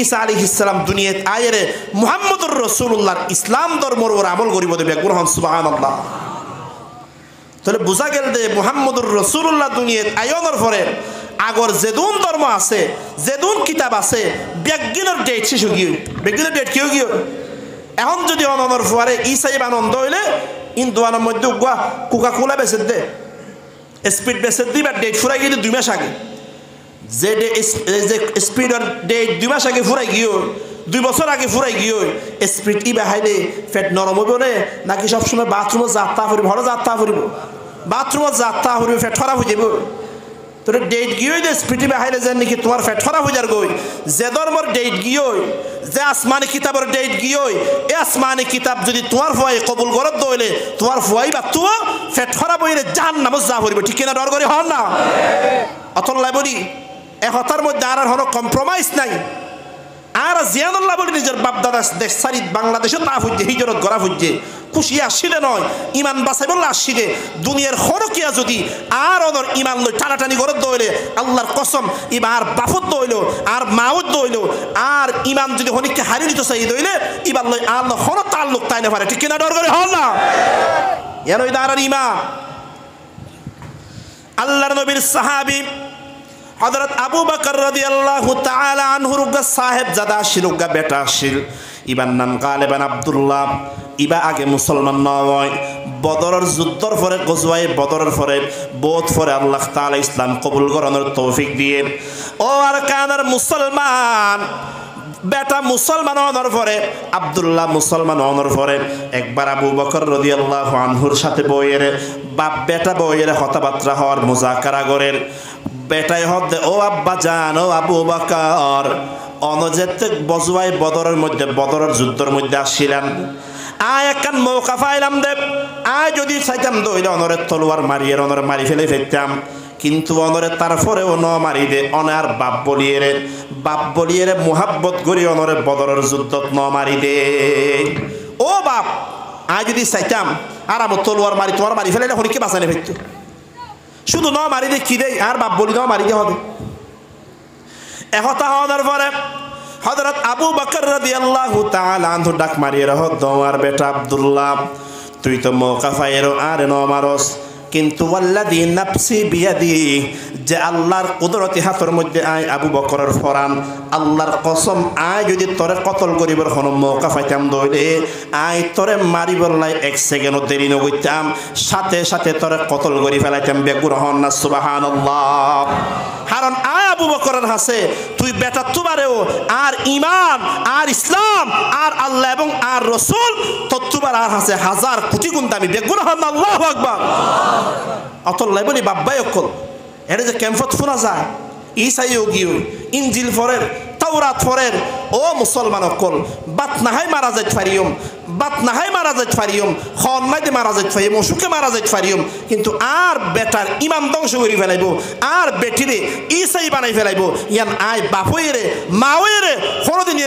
ঈসা আলাইহিস সালাম দুনিয়াতে আইরে মুহাম্মদুর রাসূলুল্লাহর ইসলাম ধর্মের উপর আমল করিব দেবে গ্রহণ সুবহানাল্লাহ তাহলে বুঝা গেল যে মুহাম্মদুর রাসূলুল্লাহ দুনিয়াতে আয়নের পরে আগর যেদুন ধর্ম আছে যেদুন কিতাব আছে বিজ্ঞানের ডেট শেষ হয়ে গিয়ে বিজ্ঞানের ডেট কেউ গিয়ে এখন যদি অনর ফুয়ারে ঈসাই আনন্দ হইলে ইন্দুয়ানের মধ্যে কোকা কোলা বেচে দে স্পিড বেচে দিবা ডেট ফুরাই গিয়ে 2 মাস আগে যে স্পিডের ডেট 2 মাস আগে ফুরাই গিয়ে 2 বছর আগে ফুরাই গিয়ে স্পিড ইবা হাইলে ফেট নরম হইব রে নাকি সবসময় বাথরুমে যাত্রা করিব ঘরে যাত্রা করিব বাথরুমে যাত্রা করিব ফেট খারাপ হয়ে যাব তোর ডেট গিয়ে দে স্পিড ইবা হাইলে যেন নাকি তোমার ফেট খারাপ হয়ে যার গই যে ধর্মর ডেট গিয়ে যে আসমানি কিতাবের ডেট গিয়ে এই আসমানি কিতাব যদি তোমার ফুয়াই কবুল করত দইলে তোমার ফুয়াই বা তো ফেট খারাপ হইলে জাহান্নামে যা পড়িব ঠিক কিনা ডর করে হন না অতল্লাই বলি একতার মধ্যে আর কোনো কম্প্রোমাইজ নাই আর জিয়ানুল্লাহ বলি নিজের বাপদাদা দেশ সারি বাংলাদেশে তা হইছে হিজরত করা হইছে খুশি আসিলে নয় ইমান বাঁচাই বললে আসিলে দুনিয়ার হরকিয়া যদি আর অনর ইমান লই টানাটানি করে দইলে আল্লাহর কসম ইবার বাফত দইল আর মাউত দইল আর ইমান যদি হনিককে হারিয়ে নিতে চাই দইলে ইবার লই আল্লাহ হর তাল্লুক তাই না পারে ঠিক কিনা ডর করে হল না এর ওই দাঁড়ার ইমান আল্লাহর নবীর সাহাবী হযরত আবু বকর রাদিয়াল্লাহু তাআলা আনহুর সাহেব জাদা শিলুগা বেটা শিল ইবার নাম গালিবান আব্দুল্লাহ ইবা আগে মুসলমান নয় বদরের যুদ্ধর পরে গজওয়ায়ে বদরের পরে বহুত পরে আল্লাহ তাআলা ইসলাম কবুল করানোর তৌফিক দিয়ে ও আর কানার মুসলমান বেটা মুসলমান হওয়ার পরে আব্দুল্লাহ মুসলমান হওয়ার পরে একবার আবু বকর রাদিয়াল্লাহু আনহুর সাথে বইয়ের বাপ বেটা বইয়ের কথাবার্তা হওয়ার মুজাকারা করেন বেটাই হদ ও আব্বা জান ও আবু বকর অনজেতে বজওয়াই বদরের মধ্যে বদরের যুদ্ধের মধ্যে আসছিলাম আয় একখান মৌকা পাইলাম দেব আয় যদি চাইতাম দইলে অনরের তলোয়ার মারিয়ে অনরে মারি ফেলে ফেলতাম কিন্তু অনরে তারপরেও ন মারি দে অনার বাপ বলিয়ে রে মোহাব্বত করি অনরে বদরের যুদ্ধত ন মারি দে ও বাপ আয় যদি চাইতাম আর আমার তলোয়ার মারি তোমার মারি ফেলে হরিকে বাঁচানে ফেলতো শুধু ন মারি দে কি দেয় আর বাপ বলি দাও মারি দে হবে একথা হওয়ার পরে হযরত আবু বকর রাদিয়াল্লাহু তাআলা আনহু ডাক মারিয়ে রহ দোয়ার বেটা আব্দুল্লাহ তুই তো মৌকা পাইরো আর ন মারস কিন্তু ওয়াল্লাযী নাফসি বিয়াদি, যে আল্লাহর কুদরতি হাতের মধ্যে আয় আবু বকরের ফরান, আল্লাহর কসম আয় যদি তোরে কতল করিবার হন মৌকা পাইতাম দইলে আয় তোরে মারিবার লাই 1 সেকেন্ডও দেরি নগইতাম, সাথে সাথে তোরে কতল করি ফেলাইতাম। বেগুর হন না সুবহানাল্লাহ। কারণ আয় আবু বকরের হাসে তুই বেটা তুবারেও আর ইমান আর ইসলাম আর আল্লাহ এবং আর রসুল তত্তুবার আর হাসে 1000 কোটি গুণ দামি। বেগুর হন না আল্লাহু আকবার। অতল্লাই বলি বাব্বাই অকল এটা যে ক্যাম্পত শোনা যায়, ইসাইও গিয়ে ইঞ্জিল ফরের তাওরাত ফরের ও মুসলমান অকল বাত নাহাই মারা যাইত ফারিয়ম, বাত নাহাই মারা যাইত ফারিয়ম, খন্নাইতে মারা যাইত ফারিয়ম, অসুখে মারা যাইত ফারিয়ম, কিন্তু আর বেটার ইমান ধ্বংস করে ফেলাইব, আর বেটিরে ইসাই বানাই ফেলাইব। ইয়ান আয় বাপইরে মাওয়েরে কোনোদিন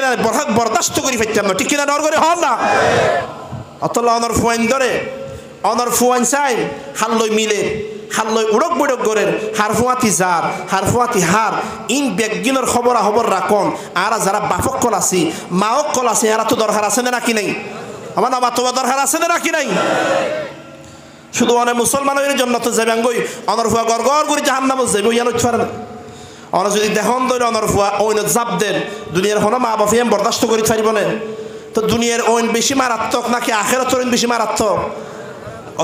বরদাস্ত করে ফেলতাম না, ঠিক কিনা ডর করে হন না। অতলা অনর ফুয়াইন ধরে অনর ফুয়াইন চাই হাল্লই মিলে হাল্লই উড়ক বুড়ক গরের হারফুয়াতি জার হারফুয়াতি হার ইন বেগিনের খবরা খবর রাখন। আর যারা বাপক কল আছি মাওক কল আছে এরা তো দরকার আছে না নাকি নাই? আমার না তোমার দরকার আছে না নাকি নাই? শুধু অনেক মুসলমানের জন্য তো যাবে আঙ্গই অনর ফুয়া গড় গড় করে জাহান্নাম যাবে ইয়ান পারে না। অন যদি দেখন ধরে অনর ফুয়া ওইন জাপ দেন দুনিয়ার হনো মা বাপে বরদাস্ত করে পারিব না। তো দুনিয়ার ওইন বেশি মারাত্মক নাকি আখেরাতের ওইন বেশি মারাত্মক?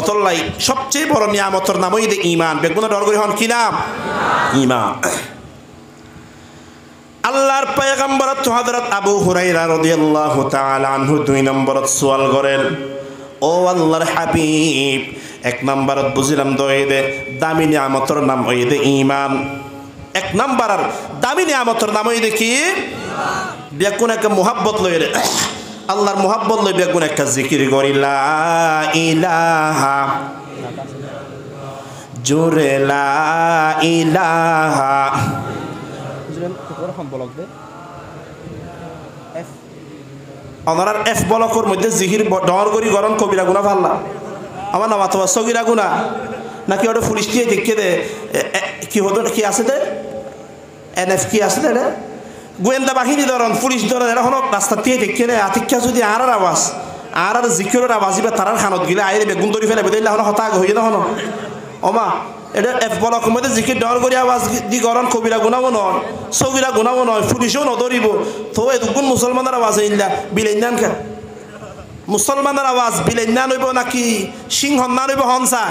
অতল্লাই সবচেয়ে বড় নিয়ামতের নাম ওই ইমান। বেগুনা ডর করে হন কি নাম? ইমান। আল্লাহর পয়গম্বর হযরত আবু হুরায়রা রাদিয়াল্লাহু তাআলা আনহু 2 নম্বরত সওয়াল করেন, ও আল্লাহর হাবিব 1 নম্বরত বুঝিলাম দয়ে দামি নিয়ামতের নাম ওই ইমান। 1 নম্বর দামি নিয়ামতের নাম ওই কি? বেগুনা কে মোহাব্বত লইরে আল্লাহর মোহাব্বত লই বেগুন একটা জিকির করি লা ইলাহা জোরে লা ইলাহা। অনার এফ বলকর মধ্যে জিকির ডর করি গরম কবিরা গুনা ফাল্লা আমার নাম অথবা সগিরা গুনা নাকি ওটা পুলিশ দিয়ে দেখে দে কি হতো কি আছে দে এনএফ কি আছে দে গোয়েন্দা বাহিনী ধরন পুলিশ ধরন এরা হলো রাস্তা দিয়ে দেখে নেয় আতিক্ষা যদি আর আওয়াজ আর জিকিরের আওয়াজ বা তারার খানত গেলে আইরে বেগুন ধরি ফেলে বেদিল্লা হলো হতাগ হয়ে না হলো ওমা এটা এফ বলক মধ্যে জিকির ডর করে আওয়াজ দি গরম কবিরা গুনাও নয় সগিরা গুনাও নয় পুলিশও নধরিব তো এই দুগুণ মুসলমানের আওয়াজ ইল্লা বিলেন্যান খা মুসলমানের আওয়াজ বিলেন্যান হইব নাকি সিংহন্যান হইব হনসা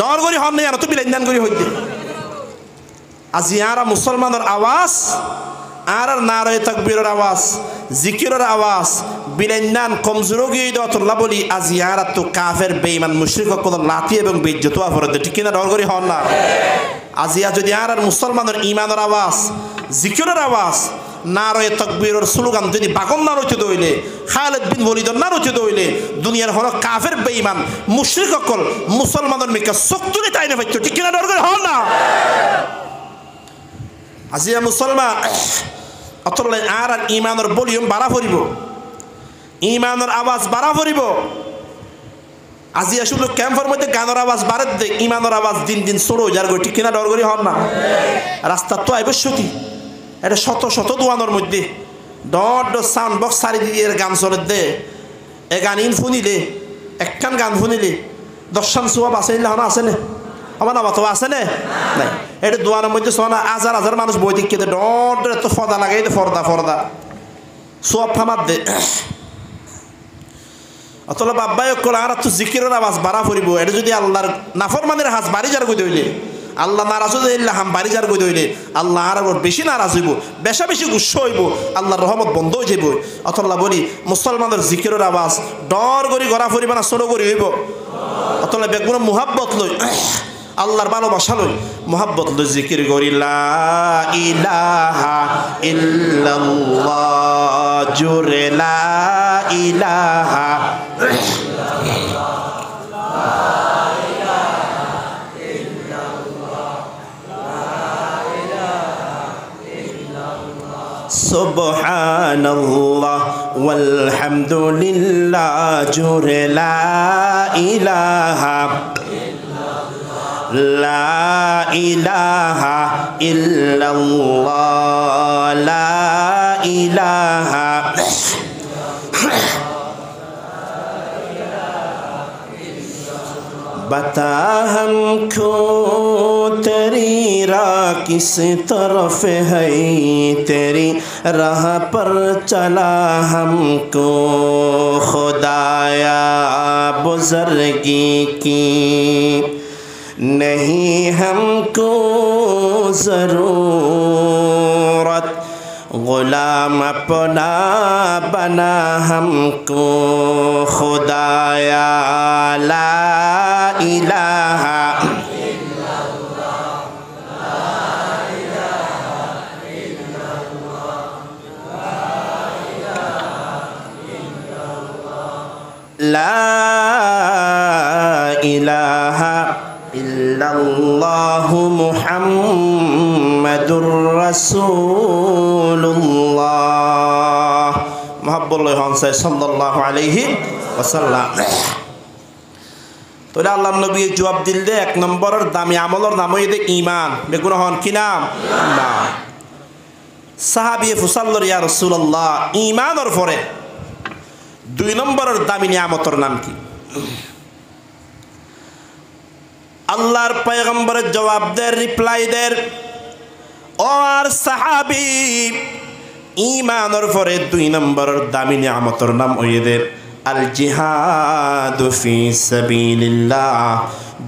ডর করি হন নেই আর তো বিলেন্যান করি হইতে আজি আর মুসলমানের আওয়াজ আর নারে তাকবীরের আওয়াজ জিকিরের আওয়াজ বিলেন্যান কমজোর গিয়ে দতল্লা বলি আজি আর তো কাফের বেঈমান মুশরিক কোন লাতি এবং বেইজ্জত অপরাধ ঠিক কিনা ডর করি হন না আজিয়া যদি আর মুসলমানের ঈমানের আওয়াজ জিকিরের আওয়াজ নারে তাকবীরের স্লোগান যদি বাগন না রইতে দইলে খালিদ বিন ওয়ালিদ না রইতে দইলে দুনিয়ার হলো কাফের বেঈমান মুশরিক সকল মুসলমানের মিকা শক্তিতে তাইনে হইতো ঠিক কিনা ডর করি হন না আজিয়া মুসলমান অতলে আর ইমানের ভলিউম বাড়া পড়িব ইমানের আওয়াজ বাড়া পড়িব আজি আসলে ক্যাম্পের মধ্যে গানের আওয়াজ বাড়ে দে ইমানের আওয়াজ দিন দিন ছোড়ো যার গো ঠিক কিনা ডর করি হন না রাস্তা তো আবশ্যকই এটা শত শত দোয়ানোর মধ্যে ডট ডট সাউন্ড বক্স সারি দিয়ে গান চলে দে এ গান ইন শুনিলে একখান গান শুনিলে 10 সোয়াব আছে না আছে না আমার নাম তো আছে না নাই এটা দোয়ানোর মধ্যে সোনা হাজার হাজার মানুষ বই দিকে ডট তো ফর্দা লাগাই দে ফর্দা ফর্দা সোয়াব ফামাত দে অতলা বাব্বাই কল আর তো জিকিরের আওয়াজ বাড়া পড়িব এটা যদি আল্লাহর নাফরমানের হাজ বাড়ি যার গই দইলে আল্লাহ নারাজ হইলে হাম বাড়ি যার গই দইলে আল্লাহ আর বেশি নারাজ হইব বেশা বেশি গুস্স হইব আল্লাহর রহমত বন্ধ হয়ে যাইব অতলা বলি মুসলমানের জিকিরের আওয়াজ ডর করি গড়া পড়িব না ছোট করি হইব অতলা বেগুন মুহাব্বত লই আল্লাহর ভালোবাসা লই মুহাব্বত লই জিকির করি লা ইলাহা ইল্লাল্লাহ জোরে লা ইলাহা সুবহানাল্লাহ ওয়ালহামদুলিল্লাহ জোরে লা ইলাহা লা ইলাহা ইল্লাল্লাহ লা ইলাহা बता हमको तेरी राह किस तरफ है, तेरी राह पर चला हमको खुदाया बुज़ुर्गी की नहीं हमको ज़रूरत, गुलाम अपना बना हमको खुदाया ला इलाहा ला इलाहा इल्लल्लाहु मुहम्मदुर রাসূলুল্লাহ মুহাব্বতুল্লাহ সাল্লাল্লাহু আলাইহি ওয়াসাল্লাম। তোরা আল্লাহর নবী জবাব দিলে এক নম্বরের দামি আমলের নাম হইতে ঈমান। বেগুন হন কি নাম? না। সাহাবী ফুসাল্লার ইয়া রাসূলুল্লাহ ঈমানের পরে দুই নম্বরের দামি নিয়ামতের নাম কি? আল্লাহর পয়গম্বরের জবাব দের, রিপ্লাই দের, ও আর সাহাবী ঈমানের পরে দুই নম্বরের দামি নিয়ামতের নাম হইতে আল জিহাদু ফি সাবিলিল্লাহ।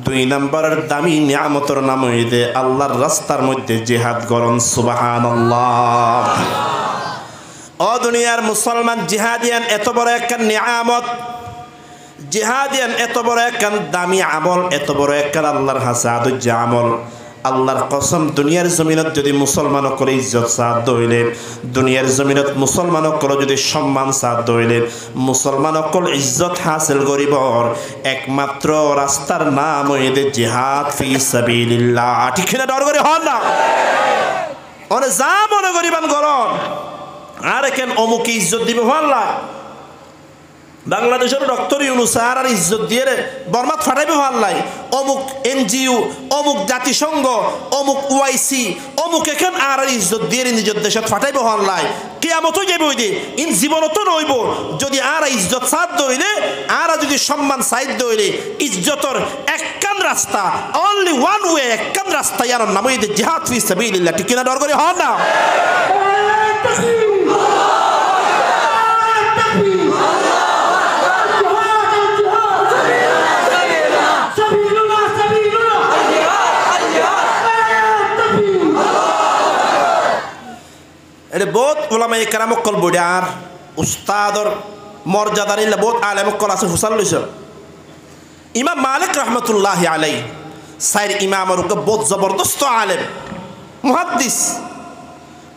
দুই নম্বরের দামি নিয়ামতের নাম হইতে আল্লাহর রাস্তার মধ্যে জিহাদ করুন। সুবহানাল্লাহ। ও দুনিয়ার মুসলমান, জিহাদিয়ান এত বড় একটা নিয়ামত, জিহাদিয়ান এত বড় একটা দামি আমল, এত বড় একটা আল্লাহর কাছে আদর্য আমল। আল্লাহর কসম, দুনিয়ার জমিনত যদি মুসলমান করে ইজ্জত সাদ হইলে, দুনিয়ার জমিনত মুসলমান করে যদি সম্মান সাদ হইলে, মুসলমান কল ইজ্জত হাসিল করিবর একমাত্র রাস্তার নাম হইতে জিহাদ ফি সাবিলিল্লাহ। ঠিক না? ডর করে হন না, ওরে যা মনে করিবান গরম আর কেন অমুকে ইজ্জত দিবে ভাল্লা। বাংলাদেশের ডক্টর ইউনূস আর ইজ্জত দিয়ে বর্মাত ফাটাইবে ভাল্লাই। অমুক এনজিও, অমুক জাতিসংঘ, অমুক ওআইসি, অমুক এখান আর ইজ্জত দিয়ে নিজের দেশত ফাটাইবে ভাল্লাই। কিয়ামতও যাইব হইতে ইন জীবনতো নইব যদি আর ইজ্জত সাধ্য হইলে, আর যদি সম্মান সাধ্য হইলে ইজ্জতর একখান রাস্তা, অনলি ওয়ান ওয়ে, একখান রাস্তা, ইয়ার নাম হইতে জিহাদ ফি সাবিলিল্লাহ। ঠিক কিনা? ডর করে হন না। এটা বহুত ওলামায়ে কেরাম কল বড়ার উস্তাদর মর্যাদা নিলে বহুত আলেম কল আছে। হুসান লইছ ইমাম মালিক রহমতুল্লাহি আলাই সাইর ইমামর বহুত জবরদস্ত আলেম, মুহাদ্দিস,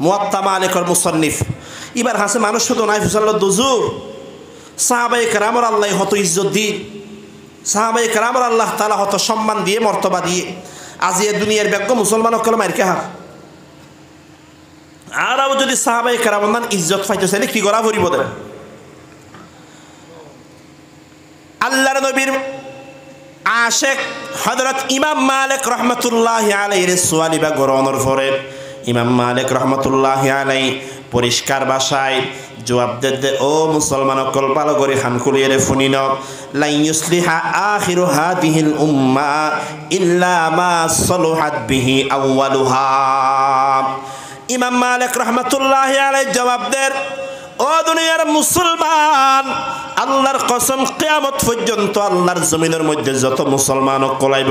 মুয়াত্তা মালিকর মুসান্নিফ। এবার হাসে মানুষ শুধু নাই হুসান দুজুর সাহাবায়ে কেরামর আল্লাহ হত ইজ্জত দি, সাহাবায়ে কেরামর আল্লাহ তাআলা হত সম্মান দিয়ে, মর্তবা দিয়ে। আজি এ দুনিয়ার ব্যাগ মুসলমান কল মারকে হার। আরও যদি সাহাবায়ে কেরাম ইজ্জত পাইতে চাইলে কি করা পড়িব? আল্লাহর নবীর আশেক হযরত ইমাম মালিক রহমতুল্লাহি আলাইহির সোয়ালিবা গরনের পরে ইমাম মালিক রহমতুল্লাহি আলাইহি পরিষ্কার ভাষায় জবাব দে, ও মুসলমান কল ভালো করে খান খুলিয়ে ফুনিন, লা ইউসলিহা আখিরু হাদিহিল উম্মাহ ইল্লা মা সালাহাত বিহি আউয়ালুহা। ইমাম মালিক রহমতুল্লাহি আলাইহি জবাব দেন, ও দুনিয়ার মুসলমান, আল্লাহর কসম কিয়ামত পর্যন্ত আল্লাহর জমিনের মধ্যে যত মুসলমান কলাইব,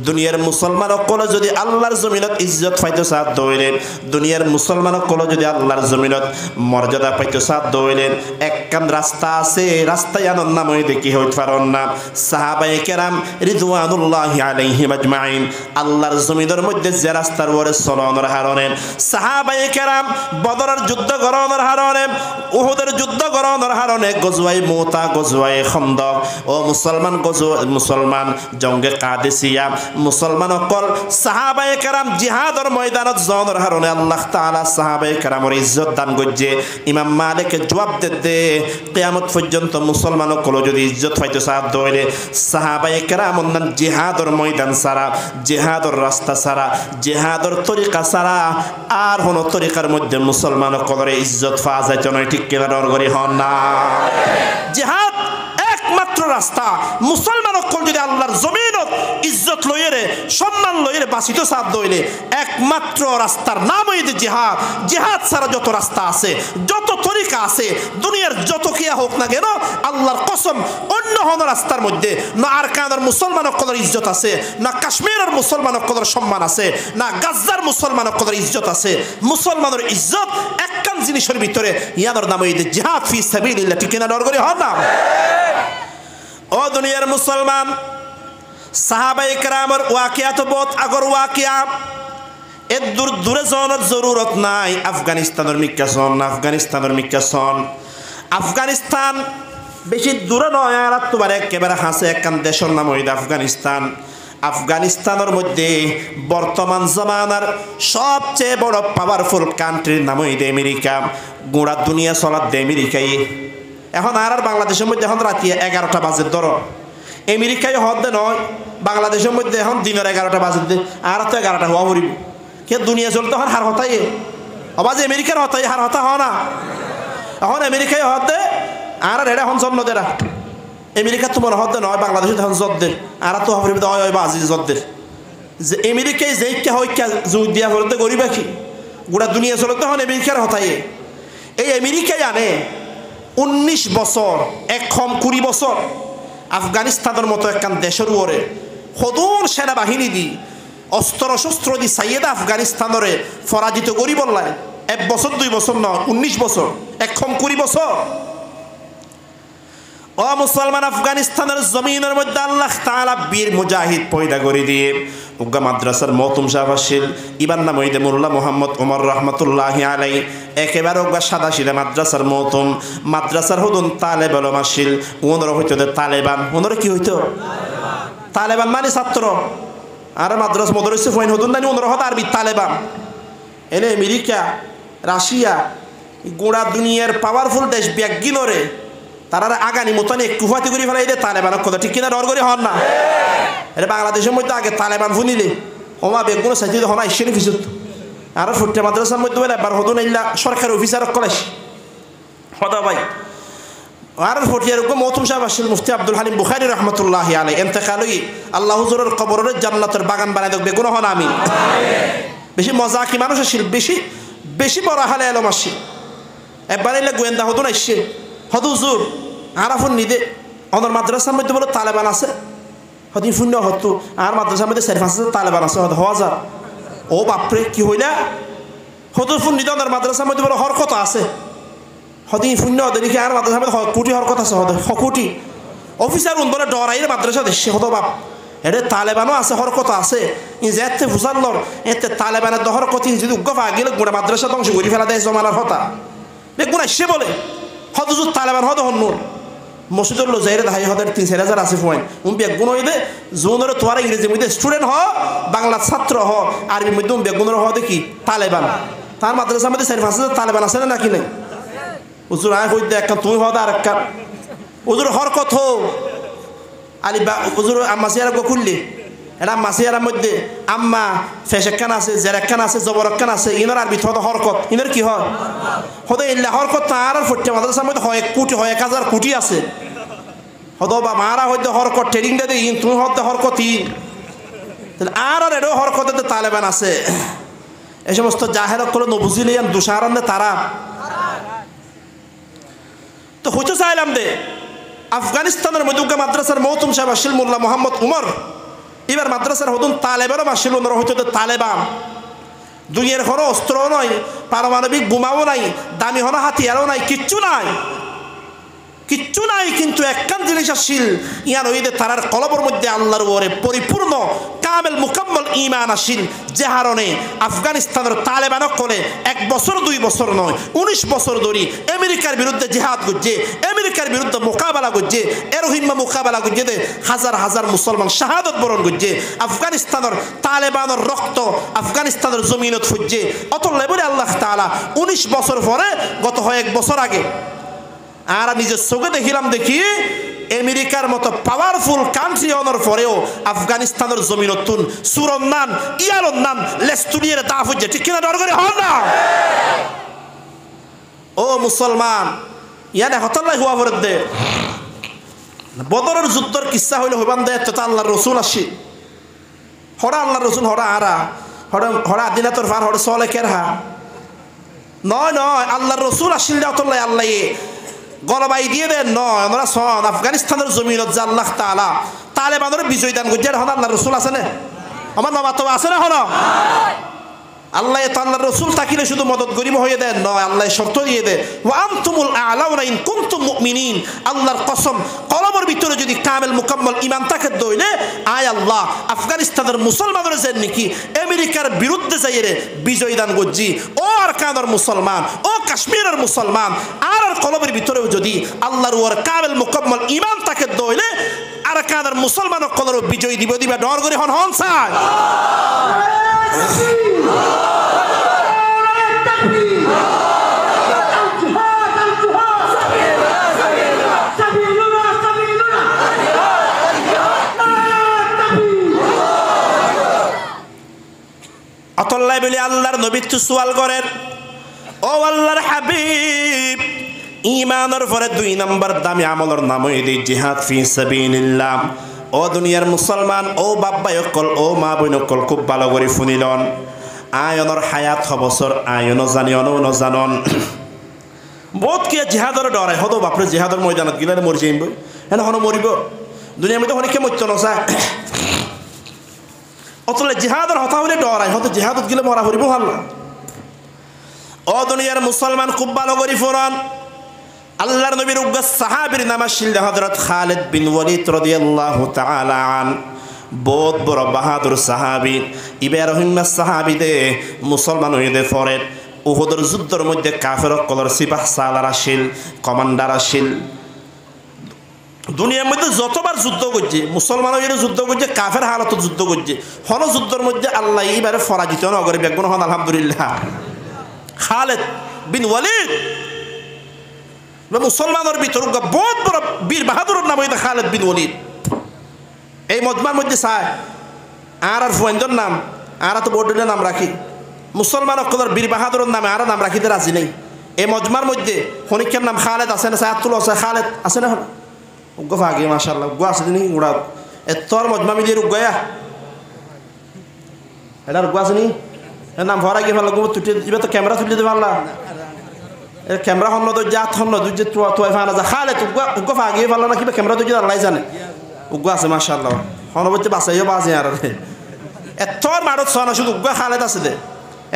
দুনিয়ার মুসলমান কল যদি আল্লাহর জমিনত ইজ্জত পাইতে সাধ্য হইলেন, দুনিয়ার মুসলমান কল যদি আল্লাহর জমিনত মর্যাদা পাইতে সাধ্য হইলেন, একখান রাস্তা আছে, রাস্তায় আনন্দ নাম হইতে কি হইতে পারেন না। সাহাবায়ে কেরাম রিদওয়ানুল্লাহি আলাইহিম আজমাইন আল্লাহর জমিনের মধ্যে যে রাস্তার ওরে চলনের হারণে, সাহাবায়ে কেরাম বদরের যুদ্ধ করণের হারণে, উহুদের যুদ্ধ করণের হারণে, গজওয়ায়ে মুতা, গজওয়ায়ে খন্দক, ও মুসলমান মুসলমান জঙ্গে কাদেসিয়া, মুসলমান অকল সাহাবায়ে কেরাম জিহাদর ময়দানত জনের হারণে আল্লাহ তাআলা সাহাবায়ে কেরামের ইজ্জত দান করছে। ইমাম মালিকের জবাব দে, কিয়ামত পর্যন্ত মুসলমান অকল যদি ইজ্জত পাইতে সাধ্য হইলে সাহাবায়ে কেরাম জিহাদর ময়দান ছাড়া, জিহাদর রাস্তা ছাড়া, জিহাদর তরিকা ছাড়া আর কোনো তরিকার মধ্যে মুসলমান অকলের ইজ্জত পাওয়া যাইত না। ঠিক কিনা? ডর করি হন না। জিহাদ একমাত্র রাস্তা মুসলমান অকল যদি আল্লাহর জমিনত ইজ্জত লইরে সম্মান লইরে বাঁচিত সাথ দইলে একমাত্র রাস্তার নাম হইতে জিহাদ। জিহাদ ছাড়া যত রাস্তা আছে, যত তরিকা আছে, দুনিয়ার যত কিয়া হোক না কেন, আল্লাহর কসম অন্য হন রাস্তার মধ্যে না আরকানের মুসলমান অকলের ইজ্জত আছে, না কাশ্মীরের মুসলমান অকলের সম্মান আছে, না গাজ্জার মুসলমান অকলের ইজ্জত আছে। মুসলমানের ইজ্জত একখান জিনিসের ভিতরে, ইয়ানোর নাম হইতে জিহাদ ফি সাবিলিল্লাহ। ঠিক কিনা ডরগরি হন না? ও দুনিয়ার মুসলমান, সাহাবায়ে কেরামের ওয়াকিয়া তো বহুত আগর ওয়াকিয়া, এর দূরে যাওয়ার জরুরত নাই। আফগানিস্তানের মিক্কাসন, আফগানিস্তানের মিক্কাসন, আফগানিস্তান বেশি দূরে নয়, আর তোমার একেবারে হাসে একখান দেশের নাম হইতে আফগানিস্তান। আফগানিস্তানের মধ্যে বর্তমান জমানার সবচেয়ে বড় পাওয়ারফুল কান্ট্রির নাম হইতে আমেরিকা। গোড়া দুনিয়া চলার দে আমেরিকাই। এখন আর বাংলাদেশের মধ্যে এখন রাতি 11টা বাজে ধরো, আমেরিকায় হদে নয়, বাংলাদেশের মধ্যে এখন দিনের 11টা বাজে দে, আর তো 11টা হওয়া পড়িব। কে দুনিয়া চলতে এখন হার হতাই আবাজ আমেরিকার হতাই, হার হতা হয় না। এখন আমেরিকায় হদে আর এটা এখন জন্ম দেরা, আমেরিকা তোমার হদে নয়, বাংলাদেশে এখন জদ্দের আর তো হরিব হয় বাজি জদ্দের। যে আমেরিকায় যে কে হয় জুই দিয়া করতে গরিবা কি গোটা দুনিয়া চলতে এখন আমেরিকার হতাই। এই আমেরিকায় আনে 19 বছর, 20 বছর আফগানিস্তানের মতো একখান দেশের উপরে সদুর সেনাবাহিনী দি অস্ত্র শস্ত্র দি সাইয়েদা আফগানিস্তানরে পরাজিত করি বললায় 1 বছর 2 বছর নয়, 19 বছর, 20 বছর। ও মুসলমান, আফগানিস্তানের জমিনের মধ্যে আল্লাহ তাআলা বীর মুজাহিদ পয়দা করে দিয়ে উগা মাদ্রাসার মহতুম সাহেব আসিল, ইবার নাম হইতে মোল্লা মোহাম্মদ ওমর রহমতুল্লাহি আলাই। একেবারে উগা সাদা শিলে মাদ্রাসার মহতুম, মাদ্রাসার হদুন তালেবান আসিল, ওনর হইতো তালেবান। ওনর কি হইতো? তালেবান মানে ছাত্র, আর মাদ্রাস মদরসে ফইন হদুন নানি ওনর হত আরবি তালেবান। এনে আমেরিকা, রাশিয়া, গোড়া দুনিয়ার পাওয়ারফুল দেশ ব্যাগিনরে তারা আগানি মতন একটু ফাতি করে ফেলাই দেয় তালেবানের কথা। ঠিক কিনা ডর করে হন না? এটা বাংলাদেশের মধ্যে আগে তালেবান শুনিলে ওমা বেগুনো সাইতে হন আইসেনি ফিসুত আর ফুটে মাদ্রাসার মধ্যে বলে এবার হদুন আইলা সরকারি অফিসার কলেজ হদা ভাই। আর ফটিয়ার মৌতুম সাহেব আসছিল মুফতি আব্দুল হালিম বুখারী রহমতুল্লাহি আলাই। এন্তেকালই আল্লাহ হুজুরের কবরের জান্নাতের বাগান বানাই দেখ বেগুনো হন আমি। বেশি মজা কি মানুষ আসছিল, বেশি বেশি বড় হালে এলম আসছিল। একবার এলে গোয়েন্দা হদুন আইসে হদু হুজুর আরাফুন নিদে আমাদের মাদ্রাসার মধ্যে বলে তালেবান আছে। হদিন শূন্য হতো আর মাদ্রাসার মধ্যে 4-5 তালেবান আছে হাজার। ও বাপরে কি হইলা? হদুর ফুন নিদে আমাদের মাদ্রাসার মধ্যে বলে হরকত আছে। হদিন শূন্য হতে দেখি আর মাদ্রাসার মধ্যে কোটি হরকত আছে, হদে কোটি অফিসার বলে ডরাইলে মাদ্রাসা দেখছে হতো বাপ এটা তালেবানও আছে, হরকত আছে। ই যে এতে ফুসাল্লর এতে তালেবানের হরকতি যদি উগ্গা গেলে গোড়া মাদ্রাসা ধ্বংস করে ফেলা দেয় জমানার হতা বেগুন আসছে বলে হদুজুর তালেবান হদ হন্নুর মসজিদুল জাহির হাই হদের 3-4 আছে ফোন বেগুন হইলে জোনের তোয়ার ইংরেজির মধ্যে স্টুডেন্ট হ, বাংলা ছাত্র হ, আরবির মধ্যে বেগুনের হ দেখি তালেবান। তার মাদ্রাসার মধ্যে 4-5 তালেবান আছে না নাকি নাই? হুজুর আয় হইতে একটা তুমি হদ আর একটা হুজুর হরকত হো আলি হুজুর আম্মা সিয়ারা গকুল্লি এটা আম্মা সিয়ারার মধ্যে আম্মা ফেশেকান আছে, জেরেকান আছে, জবরকান আছে, ইনার আরবি হদ হরকত। ইনার কি হয়? হদে ইল্লা হরকত তার ফুটে মাদ্রাসার মধ্যে হয় 1 কোটি, হয় 1000 কোটি আছে। হদ বা মারা হইতে হরকত ট্রেনিং দে দিই তুমি হদ হরকত আর এটাও হরকতে তালেবান আছে। এই সমস্ত জাহের করে নবুঝিলে দুসারান তারা তো হইতে চাইলাম দে আফগানিস্তানের মধ্যে মাদ্রাসার মহতুম সাহেব আসিল মোল্লা মোহাম্মদ উমর। এবার মাদ্রাসার হদুন তালেবানও আসিল, ওনারা হইতে তালেবান। দুনিয়ার কোনো অস্ত্রও নয়, পারমাণবিক বোমাও নাই, দামি হনো হাতিয়ারও নাই, কিচ্ছু নাই, কিচ্ছু নাই। কিন্তু একখান জিনিস আসিল ইয়ান ওইদের তারার কলবর মধ্যে আল্লাহর ওরে পরিপূর্ণ কামেল মুকাম্মল ঈমান আসিল, যে হারণে আফগানিস্তানের তালেবানক করে 1 বছর 2 বছর নয় 19 বছর ধরে আমেরিকার বিরুদ্ধে জিহাদ করছে, আমেরিকার বিরুদ্ধে মোকাবেলা করছে, এরহিম্মা মোকাবেলা করছে, হাজার হাজার মুসলমান শাহাদত বরণ করছে। আফগানিস্তানের তালেবানের রক্ত আফগানিস্তানের জমিনত ফুটছে। অত লেবরে আল্লাহ তাআলা 19 বছর পরে গত 1 বছর আগে আর নিজের চোখে দেখিলাম, দেখি আমেরিকার মতো পাওয়ারফুল কান্ট্রি হওয়ার পরেও আফগানিস্তানের জমিনতুন সুরন্নান ইয়ারন্নান লেস্তুনিয়ার দাফ হচ্ছে। ঠিক কিনা ডর করে হন না? ও মুসলমান ইয়ানে হতাল্লাই হওয়া পরে দে বদরের যুদ্ধর কিচ্ছা হইলে হইবান দেয় তো আল্লাহর রসুল আসি হরা আল্লাহর রসুল হরা আরা হরা আদিনাতর ভার হরে চলে কেরহা নয় আল্লাহর রসুল আসিল অতল্লাই আল্লাহ গলবাই দিয়ে দেন নয় ওনারা সন আফগানিস্তানের জমিনত যে আল্লাহ তাআলা তালেবানের বিজয় দান করছে হন আল্লাহর রসুল আছে না আমার নমাত আছে না হন আল্লাহ আল্লাহর রসুল থাকিলে শুধু মদত গরিব হয়ে দেন নয় আল্লাহ শর্ত দিয়ে দেয় ওয়া আনতুমুল আ'লাউনা ইন কুনতুম মুমিনিন আল্লাহর কসম কলবের ভিতরে যদি কামেল মুকাম্মল ঈমান থাকে দইলে আয় আল্লাহ আফগানিস্তানের মুসলমানদের যে নাকি আমেরিকার বিরুদ্ধে যাইরে বিজয় দান করজি ও আরকানের মুসলমান ও কাশ্মীরের মুসলমান আর কলবের ভিতরেও যদি আল্লাহর ওর কামেল মুকাম্মল ঈমান থাকে দইলে আরকানের মুসলমানক কলর বিজয় দিবা ডর করে হন চায় অতল্লাই বলে আল্লাহর নবী তো সওয়াল করেন ও আল্লাহর হাবিব ঈমানের পরে 2 নম্বর দামি আমলের নাম হইল জিহাদ ফি সাবিলিল্লাহ ও দুনিয়ার মুসলমান ও বাপ্পা অকল ও মা বোন অকল খুব ভালো করে শুনিলন আয়নের হায়াত বছর আয়ন জানি জানন বহুত কি জিহাদর ডর হতো বাপরে জিহাদর ময়দানত গিলে মরি যাইব হ্যাঁ হন মরিব দুনিয়ার মধ্যে অনেকে মরতে নচায় অতলে জিহাদর হতা হলে ডর হয়তো জিহাদত গেলে মরা হরিব ভাল ও দুনিয়ার মুসলমান খুব ভালো করে ফুরান আল্লাহর নবীর উগ্র সাহাবীর নাম ছিল হযরত খালিদ বিন ওয়ালিদ রাদিয়াল্লাহু তাআলা আন বহুত বড় বাহাদুর সাহাবী ইব্রাহিম সাহাবী দে মুসলমান হইতে পরে উহুদের যুদ্ধের মধ্যে কাফের কলর সিপাহ সালার আসিল কমান্ডার আসিল দুনিয়ার মধ্যে যতবার যুদ্ধ করছে মুসলমান যুদ্ধ করছে কাফের হালত যুদ্ধ করছে হন যুদ্ধের মধ্যে আল্লাহ এইবারে পরাজিত নগরে বেগুন হন আলহামদুলিল্লাহ খালিদ বিন ওয়ালিদ মুসলমানের ভিতর বহুত বড় বীর বাহাদুরের নাম হইতে খালিদ বিন ওয়ালিদ এই মজমার মধ্যে চায় আর ফুয়াইন্দর নাম আর তো বোর্ডের নাম রাখি মুসলমান অকলের বীর বাহাদুরের নামে আর নাম রাখিতে রাজি নেই এই মজমার মধ্যে হনিকের নাম খালেদ আছে না সায়াতুল আছে খালেদ আছে না উগ্গ ফাগে মাশাআল্লাহ উগ্গ আছে নি উড়া এতর মজমা মিলিয়ে উগ্গয়া এটার উগ্গ আছে নি এর নাম ভরা গিয়ে ভালো তুই এবার তো ক্যামেরা তুলে দেবে আল্লাহ ক্যামেরা হন তো জাত হন যে তোয় ফানা যা খালেদ উগ্গ ফাগে ভালো না কিবা ক্যামেরা তুই আল্লাহ জানে উগ্গ আছে মাশাআল্লাহ হনবতে বাঁচাইও বাজে আর এতর মারত ছনা শুধু উগ্গ খালেদ আছে দে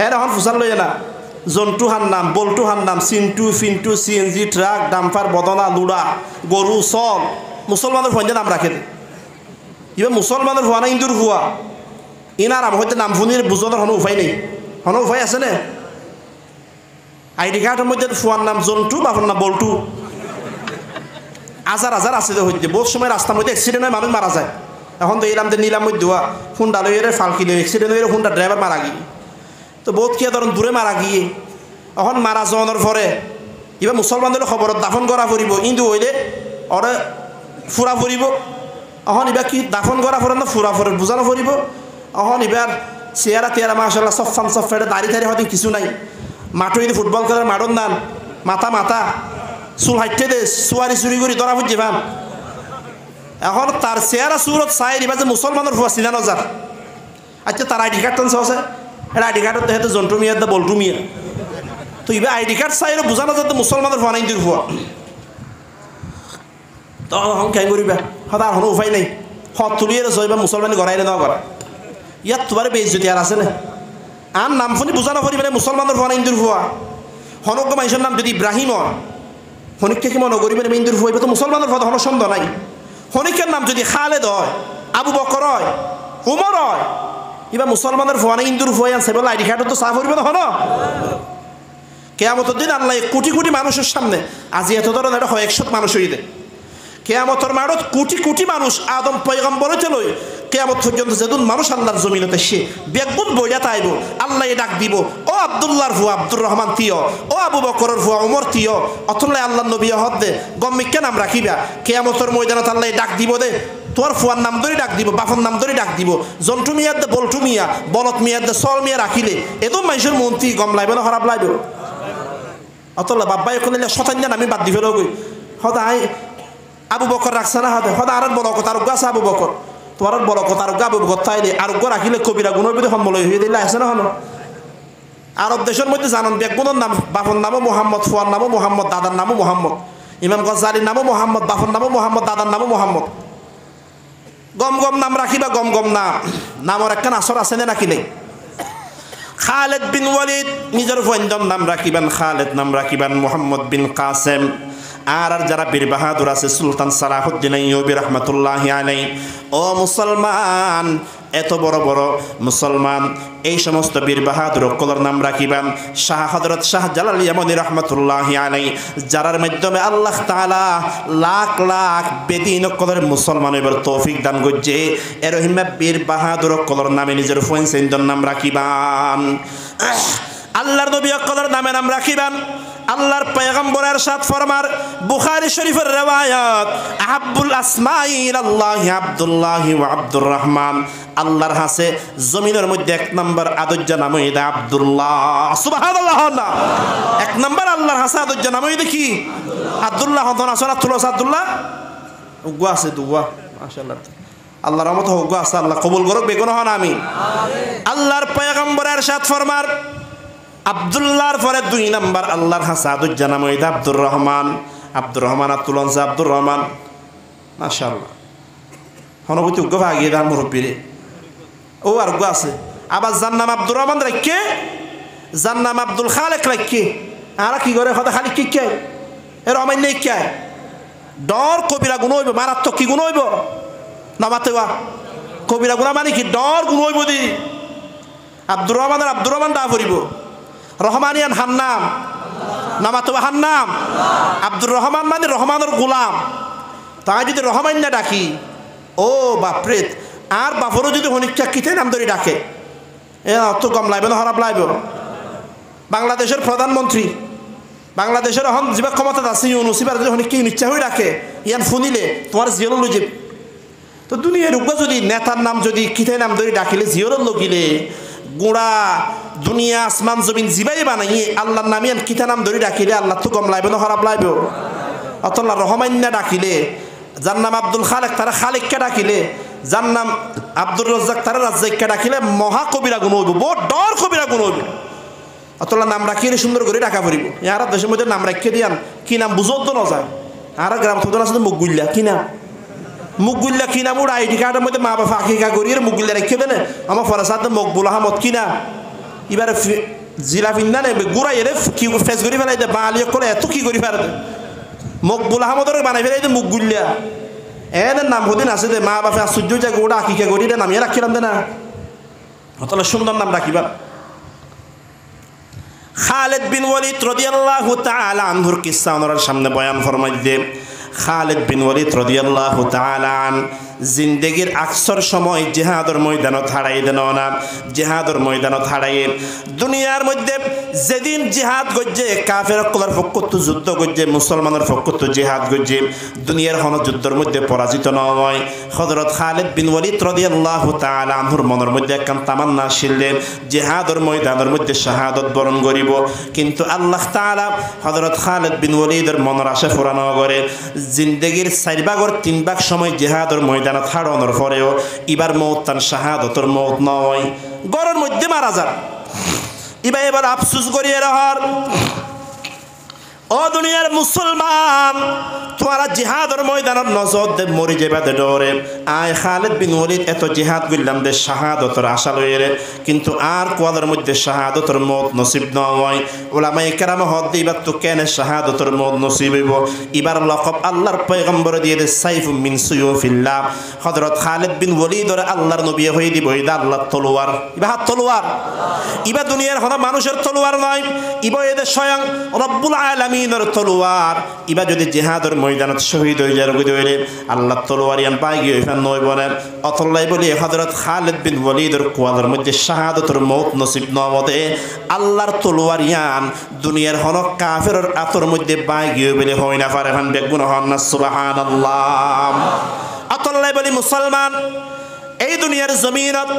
এর এখন ফুসাল লইয়া না জন্টু হান নাম বল্টু হান নাম সিন্টু ফিন্টু সিএনজি ট্রাক ডাম্পার বদনা লুড়া গরু সল মুসলমানের ফোন নাম রাখে এবার মুসলমানের ভুয়া না ইন্দুর ভুয়া ইনার আম হইতে নাম ফুনির বুঝনের হনো উপায় নেই হনো উপায় আছে না আইডি কার্ডের মধ্যে ফুয়ার নাম জন্টু বাপর নাম বল্টু হাজার হাজার আছে হইতে বহুত সময় রাস্তার মধ্যে অ্যাক্সিডেন্ট হয় মানুষ মারা যায় এখন তো এলাম নিলাম মধ্যে হওয়া হুন্ডা লইয়ে ফালকি লই অ্যাক্সিডেন্ট হয়ে হুন্ডা ড্রাইভার মারা গিয়ে তো বহুত কি ধরুন দূরে মারা গিয়ে এখন মারা যাওয়ার পরে এবার মুসলমানদের খবরত দাফন করা ফুরিব ইন্দু হইলে ওরা ফুরা ফুরিব এখন এবার কি দাফন করা ফুরেন না ফুরা ফুরে বুঝানো ফুরিব এখন এবার চেয়ারা টেয়ারা মাশাআল্লাহ সফান সফেটে দাড়ি থাড়ি হয়তো কিছু নাই মাঠে যদি ফুটবল খেলার মাঠন দান মাথা মাথা চুল হাইটে দে চুয়ারি চুরি করে ধরা ফুটছে ভান এখন তার চেয়ারা চুরত চাই এবার যে মুসলমানের ফুয়া চিনা নজার আচ্ছা তার আইডি কার্ড টানছে আছে এটা আইডি কার্ডত দেখে তো জন্টু মিয়া দা বল্টু মিয়া তো এবার আইডি কার্ড চাই বোঝানো যাতে মুসলমানের ফুয়া নাই ফুয়া তখন কেন করিবা হয়তো আর কোনো উপায় নেই হত তুলিয়ে রেছ এবার মুসলমানি গড়াইলে ন করা ইয়াত তোমার বেশ যদি আর আছে না আর নাম শুনি বোঝানো করি মানে মুসলমানের ফুয়া নাই ফুয়া হনজ্ঞ মানুষের নাম যদি ইব্রাহিম হয় হনিককে কি মনে করিবেন ইন্দুর ফুয়া এবার তো মুসলমানের ফুয়া হন সন্দেহ নাই হনিকের নাম যদি খালেদ হয় আবু বকর হয় উমর হয় এবার মুসলমানের ফুয়ানা ইন্দুর ফুয়াই আনছে বলে আইডি কার্ড তো সাফ হইবে না হলো কেয়ামতের দিন আল্লাহ কোটি কোটি মানুষের সামনে আজি এত ধরনের এটা 100 মানুষ হইবে কেয়ামতের মাঠত কোটি কোটি মানুষ আদম পয়গম্বরতে লই কেয়ামত পর্যন্ত যেদিন মানুষ আল্লাহর জমিনতে সে বেগুন বইয়া তাইব আল্লাহ ডাক দিব ও আব্দুল্লাহর ফুয়া আব্দুর রহমান তিয় ও আবু বকরের ফুয়া ওমর তিয় অতলাই আল্লাহর নবী হদ দে গম্মিককে নাম রাখিবা কেয়ামতের ময়দানত আল্লাহ ডাক দিব দে তোর ফুয়ার নাম ধরে ডাক দিব বাপর নাম ধরে ডাক দিব জন্টু মিয়ার দে বল্টু মিয়া বলত মিয়ার দে সল মিয়া রাখিলে এদম মানুষের মন্ত্রী গম লাইব না খারাপ লাইব অতলা বাব্বাই কলে শতান্য আমি বাদ দি ফেলো গই হদাই আবু বকর রাখছে না হাতে হদা আর বড় কথা আরোগ্য আছে আবু বকর তোমার বড় কথা আরোগ্য আবু বকর তাইলে আরোগ্য রাখিলে কবিরা গুণের বিধি সম্মলয় হয়ে দিলে আছে না হলো আরব দেশের মধ্যে জানান বেগুনের নাম বাপর নামও মোহাম্মদ ফুয়ার নামও মোহাম্মদ দাদার নামও মোহাম্মদ ইমাম গজ্জালির নামও মোহাম্মদ বাপর নামও মোহাম্মদ দাদার নামও মোহাম্মদ গম গম নাম রাখিবা গম গম নাম নামর একটা আসর আছে না নাকি নেই খালেদ বিন ওয়ালিদ নিজের ফন্দম নাম রাখিবেন খালেদ নাম রাখিবেন মোহাম্মদ বিন কাসেম আর যারা বীর বাহাদুর আছে সুলতান সালাহুদ্দিন আইয়ুবী রাহমাতুল্লাহি আলাইহি ও মুসলমান এত বড় বড় মুসলমান এই সমস্ত বীর বাহাদুর কলর নাম রাখিবেন শাহ হযরত শাহ জালাল ইয়ামানী রাহমাতুল্লাহি আলাইহি যারার মাধ্যমে আল্লাহ তাআলা লাখ লাখ বেদিন কলর মুসলমান এবার তৌফিক দান করছে এরহিম বীর বাহাদুর কলর নামে নিজের ফয়েন্সের নাম রাখিবেন আল্লাহর নবী কলর নামে নাম রাখিবেন আল্লাহর পয়গম্বর ইরশাদ ফরমার বুখারী শরীফের riwayat আহাব্বুল আসমাই ইলাল্লাহি আব্দুল্লাহ ওয়া আব্দুর রহমান আল্লাহর হাসে জমিনের মধ্যে এক নাম্বার আদর্য নাম হইদা আব্দুল্লাহ সুবহানাল্লাহ এক নাম্বার আল্লাহর হাসে আদর্য নাম হইদা কি আব্দুল্লাহ হতন আসনা তুলস আব্দুল্লাহ উগা আছে দুয়া মাশাআল্লাহ আল্লাহর রহমত হোক আছে আল্লাহ কবুল করুক বেগুনাহ না আমি আমিন আল্লাহর পয়গম্বর ইরশাদ ফরমার আব্দুল্লাহর পরে দুই নাম্বার আল্লাহর হাসাদুজ জানাম হইদা আব্দুর রহমান আতুলন আব্দুর রহমান মাশাআল্লাহ হনবতি উগ্গ ভাগিয়ে দাম মুরব্বীরে ও আর গো আছে আবার যার নাম আব্দুর রহমান রাখকে যার নাম আব্দুল খালেক রাখকে আর কি করে হদা খালি কি কে এর অমান্য কে ডর কবিরা গুণ হইব মারাত্মক কি গুণ হইব নামাতেওয়া কবিরা গুণা মানে কি ডর গুণ হইব দি আব্দুর রহমান দা পড়িব রহমানিয়ান হান্নাম নামাতো হান্নাম আব্দুর রহমান মানে রহমানের গোলাম তাই যদি রহমান না ডাকি ও বাপরে আর বাপরও যদি হনিকা কিতে নাম ধরে ডাকে এ অত কম লাগবে না খারাপ লাগবে বাংলাদেশের প্রধানমন্ত্রী বাংলাদেশের এখন যা ক্ষমতা আছে ইউনুসিবার যদি হনিকা ইচ্ছা হয়ে ডাকে ইয়ান শুনিলে তোমার জিয়র লজিব তো দুনিয়ার উপর যদি নেতার নাম যদি কিতে নাম ধরে ডাকিলে জিয়র লগিলে গোড়া দুনিয়া আসমান জমিন জিবাই বানাই আল্লাহর নামিয়ান কিতা নাম ধরে ডাকিলে আল্লাহ তো কম লাগবে না খারাপ লাগবে অতল্লা রহমান্না ডাকিলে যার নাম আব্দুল খালেক তারা খালেককে ডাকিলে যার নাম আব্দুর রাজ্জাক তারা রাজ্জাককে ডাকিলে মহাকবিরা গুণ হইব বড় ডর কবিরা গুণ হইব অতল্লা নাম রাখিলে সুন্দর করে ডাকা পড়িব ইয়ার দেশের মধ্যে নাম রাখিয়ে দিয়ান কি নাম বুঝত না যায় আর গ্রাম থেকে আসলে মুগুল্লা কি নাম মুগুল্লা কি নাম ওর আইডি কার্ডের মধ্যে মা বাবা আঁকিকা করিয়ে মুগুল্লা রেখে দেনে আমার ফরাসাদ মকবুল আহমদ কি না এবারে জিলা ফিন্দা নেবে গুড়াই এলে কি ফেস করি ফেলাই দে বালিয়ে করে এত কি করি ফেলে মকবুল আহমদের বানাই ফেলাই দে মুগুল্লা এদের নাম হদিন আছে দে মা বাপে আশ্চর্য যে গোড়া আঁকিকা করি দে নামিয়ে রাখিলাম দে না তাহলে সুন্দর নাম রাখিবা খালেদ বিন ওয়ালিদ রাদিয়াল্লাহু তাআলা আনহুর কিসসা ওনার সামনে বয়ান ফরমাই দে খালেদ বিন ওয়ালিদ রাদিয়াল্লাহু তাআলা আন জিন্দেগির আকসর সময় জিহাদর ময়দানত হারাই দেন না জিহাদর ময়দানত হারাইয়ে দুনিয়ার মধ্যে যেদিন জিহাদ গজ্জে কাফের কলার পক্ষত যুদ্ধ গজ্জে মুসলমানের পক্ষত জিহাদ গজ্জে দুনিয়ার হন যুদ্ধের মধ্যে পরাজিত নয় হযরত খালেদ বিন ওয়ালিদ রাদিয়াল্লাহু তাআলা আনহুর মনের মধ্যে একখান তামান্না ছিলেন জিহাদর ময়দানের মধ্যে শাহাদত বরণ করিব কিন্তু আল্লাহ তাআলা হযরত খালেদ বিন ওয়ালিদের মনের আশা পূরণ করে জিন্দেগির 4 ভাগের 3 ভাগ সময় জিহাদর ময়দান হারানোর পরেও এবার মৌত তার শাহাদতর মৌত নয় গরের মধ্যে মারা যান এবার আফসোস করিয়ে রহার ও দুনিয়ার মুসলমান তোমারা জিহাদর ময়দানের নজর দে মরি যাবে ডরে আয় খালেদ বিন ওয়ালিদ এত জিহাদ করলাম দে শাহাদতর আশা লইরে কিন্তু আর কোয়াদের মধ্যে শাহাদতর মৌত নসিব নয় ওলামায়ে কেরাম হদ দিবার তো কেন শাহাদতর মৌত নসিব হইব এবার লকব আল্লাহর পয়গম্বর দিয়ে দে সাইফুম মিন সুয়ুফিল্লাহ হযরত খালেদ বিন ওয়ালিদর আল্লাহর নবী হয়ে দিব এটা আল্লাহর তলোয়ার ইবা হাত তলোয়ার ইবা দুনিয়ার হন মানুষের তলোয়ার নয় ইবা এদের স্বয়ং রব্বুল আলামিনের তলোয়ার ইবা যদি জিহাদের ময়দানত শহীদ হয়ে যায় রুগী হইলে আল্লাহ তলোয়ারিয়ান পাই গিয়ে ওইখান নয় বলেন অতল্লাই বলি হযরত খালেদ বিন ওয়ালিদের কোয়াদের মধ্যে শাহাদতর মৌত নসিব নবদে আল্লাহর তলোয়ারিয়ান দুনিয়ার হন কাফেরের আতর মধ্যে পাই গিয়ে বলে হয় না পারে এখন দেখবো না হন না সুবহানাল্লাহ অতল্লাই বলি মুসলমান এই দুনিয়ার জমিনত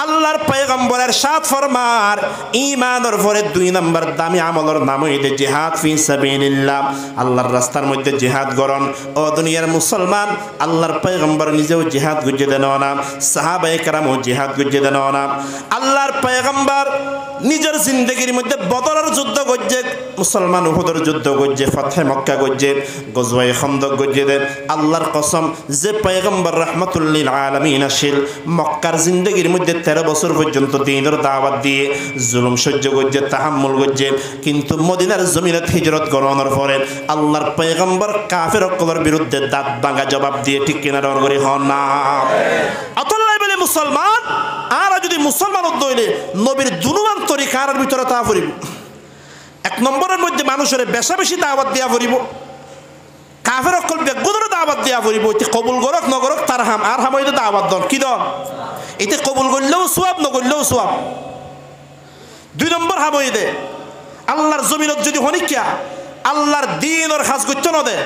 আল্লাহর পয়গম্বরের সাত ফরমার ঈমানের পরে 2 নম্বর দামি আমলের নাম হইছে জিহাদ ফি সাবিলিল্লাহ। আল্লাহর রাস্তার মধ্যে জিহাদ করন। ও দুনিয়ার মুসলমান, আল্লাহর পয়গম্বর নিজেও জিহাদ গুজে দেন না, সাহাবায়ে কেরামও জিহাদ গুজে দেন না। আল্লাহর পয়গম্বর নিজের জিন্দগির মধ্যে বদরের যুদ্ধ করছে, মুসলমান উহুদের যুদ্ধ করছে, ফাতহে মক্কা করছে, গজওয়ায়ে খন্দক করছে। আল্লাহর কসম, যে পয়গম্বর রাহমাতুল লিল আলামিন আসিল, মক্কার জিন্দগির মধ্যে 13 বছর পর্যন্ত দ্বীনের দাওয়াত দিয়ে জুলুম সহ্য করছে, তাহাম্মুল করছে, কিন্তু মদিনার জমিনত হিজরত করানোর পরে আল্লাহর পয়গম্বর কাফের সকলের বিরুদ্ধে দাঁত ভাঙা জবাব দিয়ে ঠিক কিনা ডর করে হন না। অতলাই বলে মুসলমান আর যদি মুসলমান হইলে নবীর দুনুমান তরিকার ভিতরে তা পড়িব। 1 নম্বরের মধ্যে মানুষের বেশা বেশি দাওয়াত দিয়া পড়িব, কাফের সকল বেগুনের দাওয়াত দিয়া পড়িব। এতে কবুল করক নগরক তার হাম আর হাম হইতে দাওয়াত দন কি দন, এতে কবুল করলেও সোয়াব নগরলেও সোয়াব। 2 নম্বর হাম হইতে আল্লাহর জমিনত যদি হনিকা আল্লাহর দ্বীনের কাজ করতে না দে,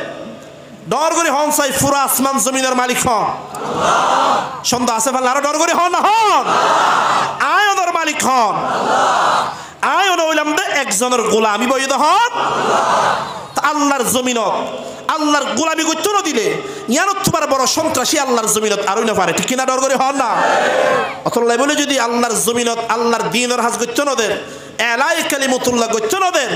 ডর করে হন চাই পুরো আসমান জমিনের মালিক হন সন্ধ্যা আছে ভালো আরো ডর করে হন না হন আয়নের মালিক হন আয়ন হইলাম দে একজনের গোলামি বৈধ হন। আল্লাহর জমিনত আল্লাহর গোলামি করতে না দিলে ইয়ানত তোমার বড় সন্ত্রাসী আল্লাহর জমিনত আরই না পারে ঠিক কিনা ডর করে হন না। অতলাই বলে যদি আল্লাহর জমিনত আল্লাহর দ্বীনের কাজ করতে না দেন, এলাই কালিমাতুল্লাহ করতে না দেন,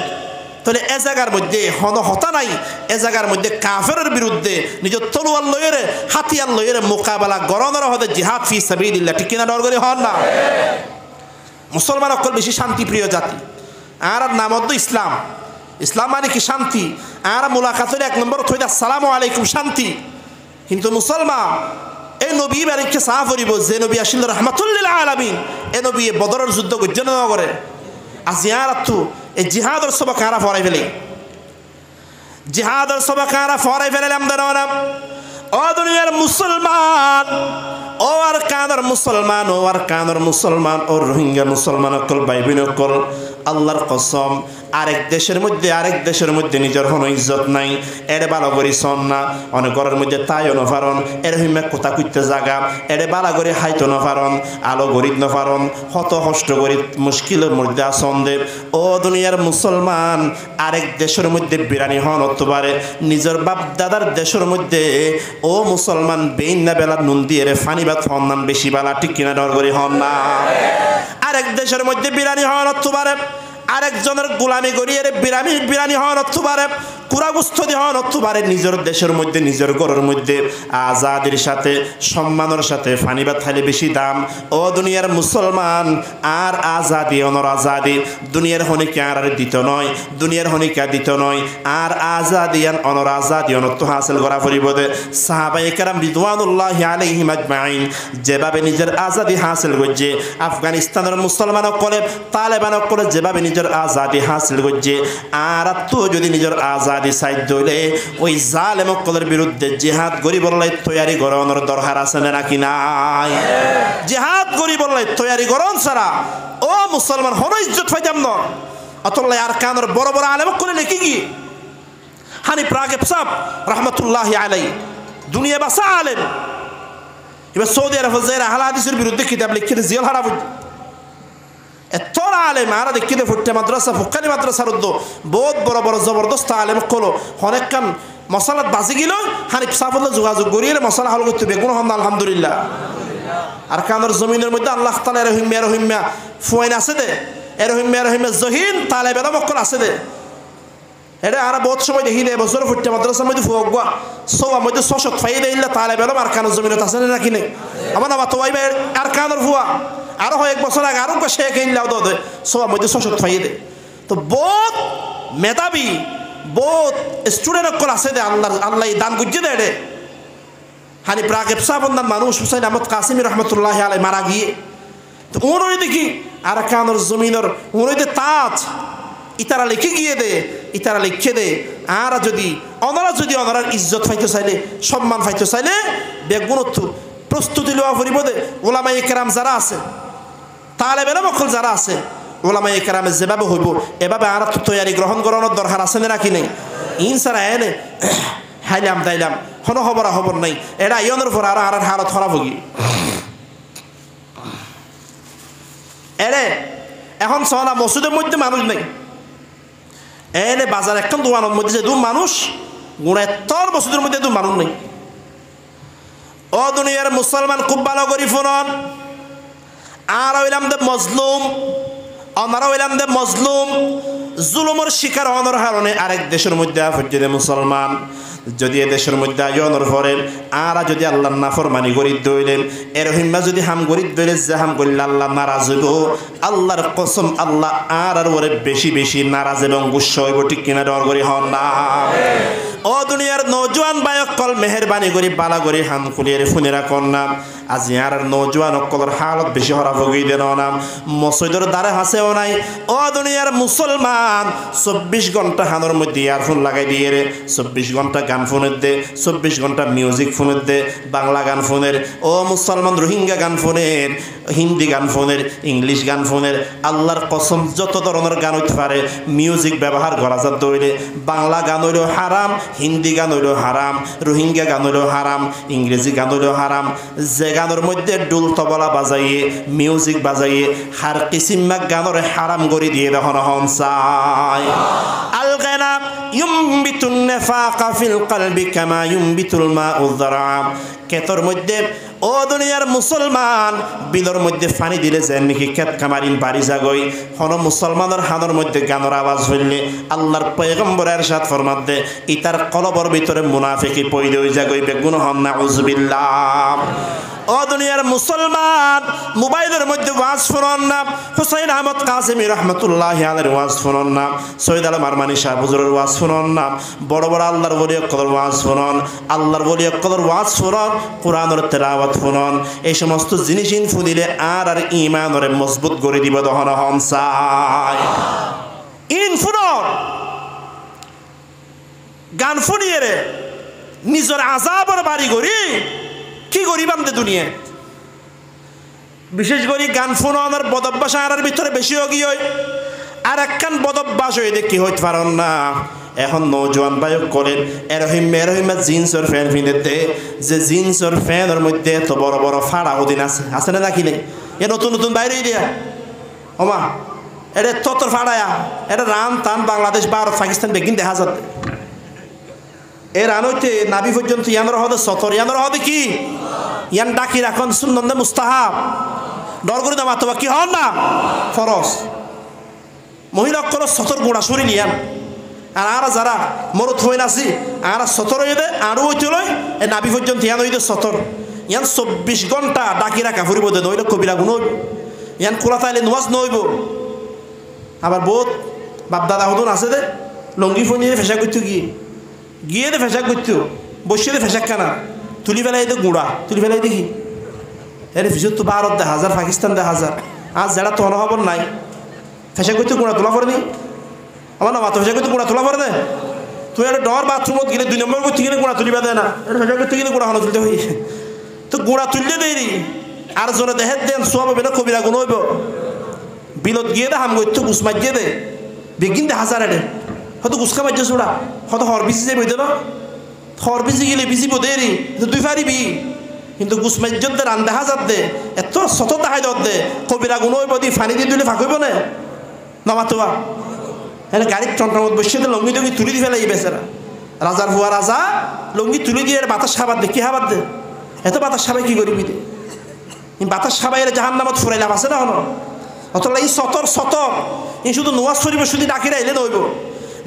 তাহলে এ জায়গার মধ্যে হতা নাই, এ জায়গার মধ্যে কাফেরের বিরুদ্ধে নিজের তলোয়ার লইরে হাতিয়ার লইরে মোকাবেলা গরনের হতে জিহাদ ফি সাবিলিল্লাহ ঠিক কিনা ডর করে হন না। মুসলমান অকল বেশি শান্তিপ্রিয় জাতি, আর নাম হতো ইসলাম। ইসলাম মানে কি শান্তি, আর মোলাকাত হলে 1 নম্বর থইদা আসসালামু আলাইকুম শান্তি। কিন্তু মুসলমান এই নবী বাড়িকে সাহা করিব যে নবী আসিল রাহমাতুল লিল আলামিন, এ নবী বদরের যুদ্ধ করছে না করে আর জিয়ারত এই জিহাদের সবক আরা ফরাই ফেলে, জিহাদের সবক আরা ফরাই ফেলে আমদানা। ও দুনিয়ার মুসলমান, ও আর কাদের মুসলমান, ও আর কাদের মুসলমান, ও রোহিঙ্গা মুসলমান অকল বাইবিন অকল, আল্লাহর কসম আরেক দেশের মধ্যে নিজের কোনো ইজ্জত নাই, এরে ভালো করি সন না, অনেক ঘরের মধ্যে তাই নফারণ, এর হিমে কোথা কুইতে জাগা, এরে বালা করে হাইতো নফারণ, আলো গরিব নফারণ, হত কষ্ট করি মুশকিলের মধ্যে আসন দেব। ও দুনিয়ার মুসলমান, আরেক দেশের মধ্যে বিরানি হন হতে পারে, নিজের বাপ দাদার দেশের মধ্যে ও মুসলমান বেইন না বেলা নুন দিয়ে রে ফানি ভাত হন নাম বেশি বালা ঠিক কিনা ডর করি হন না। আরেক দেশের মধ্যে বিরানি হন হতে পারে, আরেকজনের গোলামি করিয়ে বিরানি হন হতে পারে, কুরাগুস্থি হন হতে পারে, নিজের দেশের মধ্যে নিজের ঘরের মধ্যে আজাদির সাথে সম্মানের সাথে ফানিবাদ খাইলে বেশি দাম। ও দুনিয়ার মুসলমান, আর আজাদি অনর আজাদি দুনিয়ার হনিকে আর দিত নয়, দুনিয়ার হনিকা দিত নয়, আর আজাদিয়ান অনর আজাদি অনত্ব হাসিল করা পরিব দে। সাহাবায়ে কেরাম রিদওয়ানুল্লাহি আলাইহিম আজমাইন যেভাবে নিজের আজাদি হাসিল করছে, আফগানিস্তানের মুসলমান করে তালেবান করে যেভাবে নিজের আজাদি হাসিল করছে, আর তো যদি নিজের আজাদি সাইড হইলে ওই জালেম সকলের বিরুদ্ধে জিহাদ করি বললে তৈয়ারি গরনের দরকার আছে নাকি নাই? জিহাদ করি বললে তৈয়ারি গরন ছাড়া ও মুসলমান হন ইজ্জত পাইতাম না। অতলাই আর কানের বড় বড় আলেম করে লিখি কি হানিফ রাগিব সাহেব রহমতুল্লাহি আলাইহি দুনিয়া বাসা আলেম, এবার সৌদি আরব যারা আহলে হাদিসের বিরুদ্ধে কিতাব লিখে জিয়াল হারাব এত আলেম আর দেখি ফুটে মাদ্রাসা ফুকানি মাদ্রাসার বহুত বড় বড় জবরদস্ত আলেম কলো অনেক কান মশালাত বাজি গেল হানিফ সাহেব যোগাযোগ করিয়ে মশলা হল করতে বেগুন হন আলহামদুলিল্লাহ। আর কানের জমিনের মধ্যে আল্লাহ তালা রহিম্যা ফুয়াইন আছে দে, রহিম্যা জহিন তালেবেরা মক্কল আছে দে। এটা আর বহুত সময় দেখি দেয় বছর ফুটে মাদ্রাসার মধ্যে ফুয়া সবার মধ্যে 600 ফাই দেয় তালেবেরা আর কানের জমিনত আছে নাকি নেই? আমার নামা তো আর কানের ফুয়া আরো হয় 1 বছর আগে আরো সে কিনলাও দে সবার মধ্যে 600 ফাই দেয়। তো বহুত মেধাবী বহুত স্টুডেন্ট অকল আছে দে আল্লাহ দান গুজে দেয় রে। হানিফ রাগিব সাহেব নাম মানুষ হুসাইন আহমদ কাসিমি রহমতুল্লাহ আলাই মারা গিয়ে তো ওই দেখি আর কানের জমিনের ওই তাজ ইতারা লিখে গিয়ে দে, ইতারা লিখে দে। আর যদি অনারার ইজ্জত পাইতে চাইলে সম্মান পাইতে চাইলে বেগুনত্ব প্রস্তুতি লওয়া পড়িব দে। ওলামায়ে কেরাম যারা আছে তালেবেরা মক্কল যারা আছে ওলামায়ে কেরামে যেভাবে হইব এভাবে আর তৈয়ারি গ্রহণ করানোর দরকার আছে না কি নেই? ইনসারা এনে হাইলাম দাইলাম হন খবর নাই এটা ইয়নের পর আর হালত খারাপ হগি এরে এখন সনা মসজিদের মধ্যে মানুষ নেই, এনে বাজার এখন দোকানের মধ্যে যে দু মানুষ গুণে তোর মসজিদের মধ্যে দু মানুষ নেই। ও দুনিয়ার মুসলমান খুব ভালো করি ফোনন, আর হইলাম দে মজলুম, অনারা হইলাম দে মজলুম, জুলুমের শিকার হওয়ার কারণে আরেক দেশের মধ্যে ফজরে মুসলমান যদি এ দেশের মধ্যে আয়নের করেন আর যদি আল্লাহর নাফরমানি করি দইলেন এরহিমা যদি হাম করি দইলে যে হাম করলে আল্লাহ নারাজ হইব। আল্লাহর কসম আল্লাহ আর ওরে বেশি বেশি নারাজ এবং গুস্সা হইব, ঠিক কিনা ডর করি হন না। ও দুনিয়ার নৌজওয়ান বায়ক কল মেহরবানি করি বালা করি হাম খুলিয়ে ফোনেরা কন্যা আজি আর নৌজওয়ান অকলর হালত বেশি হরা ভুগি দেন নাম মসজিদের দ্বারে হাসেও নাই। ও দুনিয়ার মুসলমান 24 ঘন্টা হানোর মধ্যে ইয়ারফোন লাগাই দিয়ে রে, 24 ঘন্টা গান ফোনের দে, 24 ঘন্টা মিউজিক ফোনের দে, বাংলা গান ফোনের, ও মুসলমান রোহিঙ্গা গান ফোনের, হিন্দি গান ফোনের, ইংলিশ গান ফোনের, আল্লাহর কসম যত ধরনের গান হইতে পারে মিউজিক ব্যবহার করা যা দইলে বাংলা গান হইলেও হারাম, হিন্দি গান হইলেও হারাম, রোহিঙ্গা গান হইলেও হারাম, ইংরেজি গান হইলেও হারাম। যে গানের মধ্যে ডুল তবলা বাজাইয়ে মিউজিক বাজাইয়ে হার কিসিম্মা গানের হারাম করে দিয়ে দেখুন হনসায়। আল গানা ইউমবিতুন নিফাকা ফিল কলবি কামা ইউমবিতুল মাউ যারা, ক্ষেতর মধ্যে ও দুনিয়ার মুসলমান বিলর মধ্যে পানি দিলে যেন নাকি ক্ষেত কামারিন বাড়ি যাগই হন মুসলমানের হানোর মধ্যে গানের আওয়াজ হইলে আল্লাহর পয়গম্বর ইরশাদ ফরমাত দে ইতার কলবর ভিতরে মুনাফিকি পয়দা হই যাগই বেগুন হন নাউজুবিল্লাহ। ও দুনিয়ার মুসলমান মোবাইলের মধ্যে ওয়াজ শুনুন না, হুসাইন আহমদ কাসেমি রহমতুল্লাহি আলাইহির ওয়াজ শুনুন না, সৈয়দ আলম আরমানি শাহ হুজুরের ওয়াজ শুনুন না, বড় বড় আল্লাহর ওলি কদর ওয়াজ শুনুন, আল্লাহর ওলি কদর ওয়াজ শুনুন, কোরআনের তেলাওয়াত শুনুন। এই সমস্ত জিনিস ইনফু দিলে আর আর ঈমানরে মজবুত করে দিব দহন হনসায়। ইনফুনর গান ফুনিয়ে রে নিজের আযাবের বাড়ি করি কি গরিবান দে দুনিয়া, বিশেষ করে গান ফোনের বদভ্যাস আর ভিতরে বেশি হয়ে গিয়ে আর একখান বদভ্যাস হয়ে দেখি হইতে পারেন না। এখন নৌজওয়ান বায়ক করেন এরহিমা জিন্সের ফ্যান ফিনতে যে জিন্সের ফ্যানের মধ্যে এত বড় বড় ফাড়া ওদিন আছে না নাকি নেই, এ নতুন নতুন বাইরে দিয়া ওমা এটা ততর ফাড়ায়া এটা রান টান বাংলাদেশ ভারত পাকিস্তান বেগিন দেখা যাচ্ছে। এর আনইতে নাবি পর্যন্ত ইয়ানোর হদে সতর, ইয়ানোর হদে কি ইয়ান ডাকি রাখন সুন্নন্দে মুস্তাহাব ডর করে দাম আতবা কি হন না ফরজ মহিলা কোনো সতর গোড়া সরি নিয়ান। আর আর যারা মরুত হয়ে নাছি আর সতর হয়ে দে আরও হইতে লয় এ নাবি পর্যন্ত ইয়ান হইতে সতর, ইয়ান 24 ঘন্টা ডাকি রাখা ফুরিব দে নইলে কবিরা গুণ হইব, ইয়ান খোলা তাইলে নোয়াজ নইব। আবার বহুত বাপদাদা হতন আছে দে লঙ্গি ফোনিয়ে ফেসা করতে গিয়ে দে ফেসাক করতো বসে দে ফেসাক কানা তুলি ফেলাই দে গুঁড়া তুলি ফেলাই দেখি এর ভিতর তো ভারত 10,000 পাকিস্তান 10,000 আজ যারা তো খবর নাই ফেসাক করতে গুঁড়া তোলা পড়ে নি আমার না মাথা ফেসাক করতে গুঁড়া তোলা পড়ে দে তুই একটা ডর বাথরুমত গেলে 2 নম্বর করতে গেলে গুঁড়া তুলিবা দেয় না, এটা ফেসাক করতে গেলে গুঁড়া হলো তুলতে হই তো গুঁড়া তুললে দেয়নি আর জনে দেহের দেন সব হবে না কবিরা গুণ হইব। বিলত গিয়ে দে হাম করতো গুস মারিয়ে দে বেগিন 10,000 এনে হয়তো গুসকা মারিয়ে চোড়া হয়তো হর বিজি যাই বইতে না হর বিজি গেলে বিজি বোধেরি তুই পারিবি কিন্তু গুস মারিয়ে দে রান দেখা যাত দে এত শত দেখাই দত দে কবিরা গুণ হইব দি ফানি দিয়ে দিলে ফাঁকইব না নামাতোয়া এনে গাড়ির টনটমত বসে দে লঙ্গি টঙ্গি তুলি দি ফেলাই বেচারা রাজার হুয়া রাজা লঙ্গি তুলি দিয়ে বাতাস খাবার দে কি খাবার দে এত বাতাস খাবাই কি করবি দে বাতাস খাবাই জাহান নামত ফুরাই লাভ আছে না হলো অতলা ই সতর সতর ই শুধু নোয়াজ শরীফ শুধু ডাকি রাইলে নইব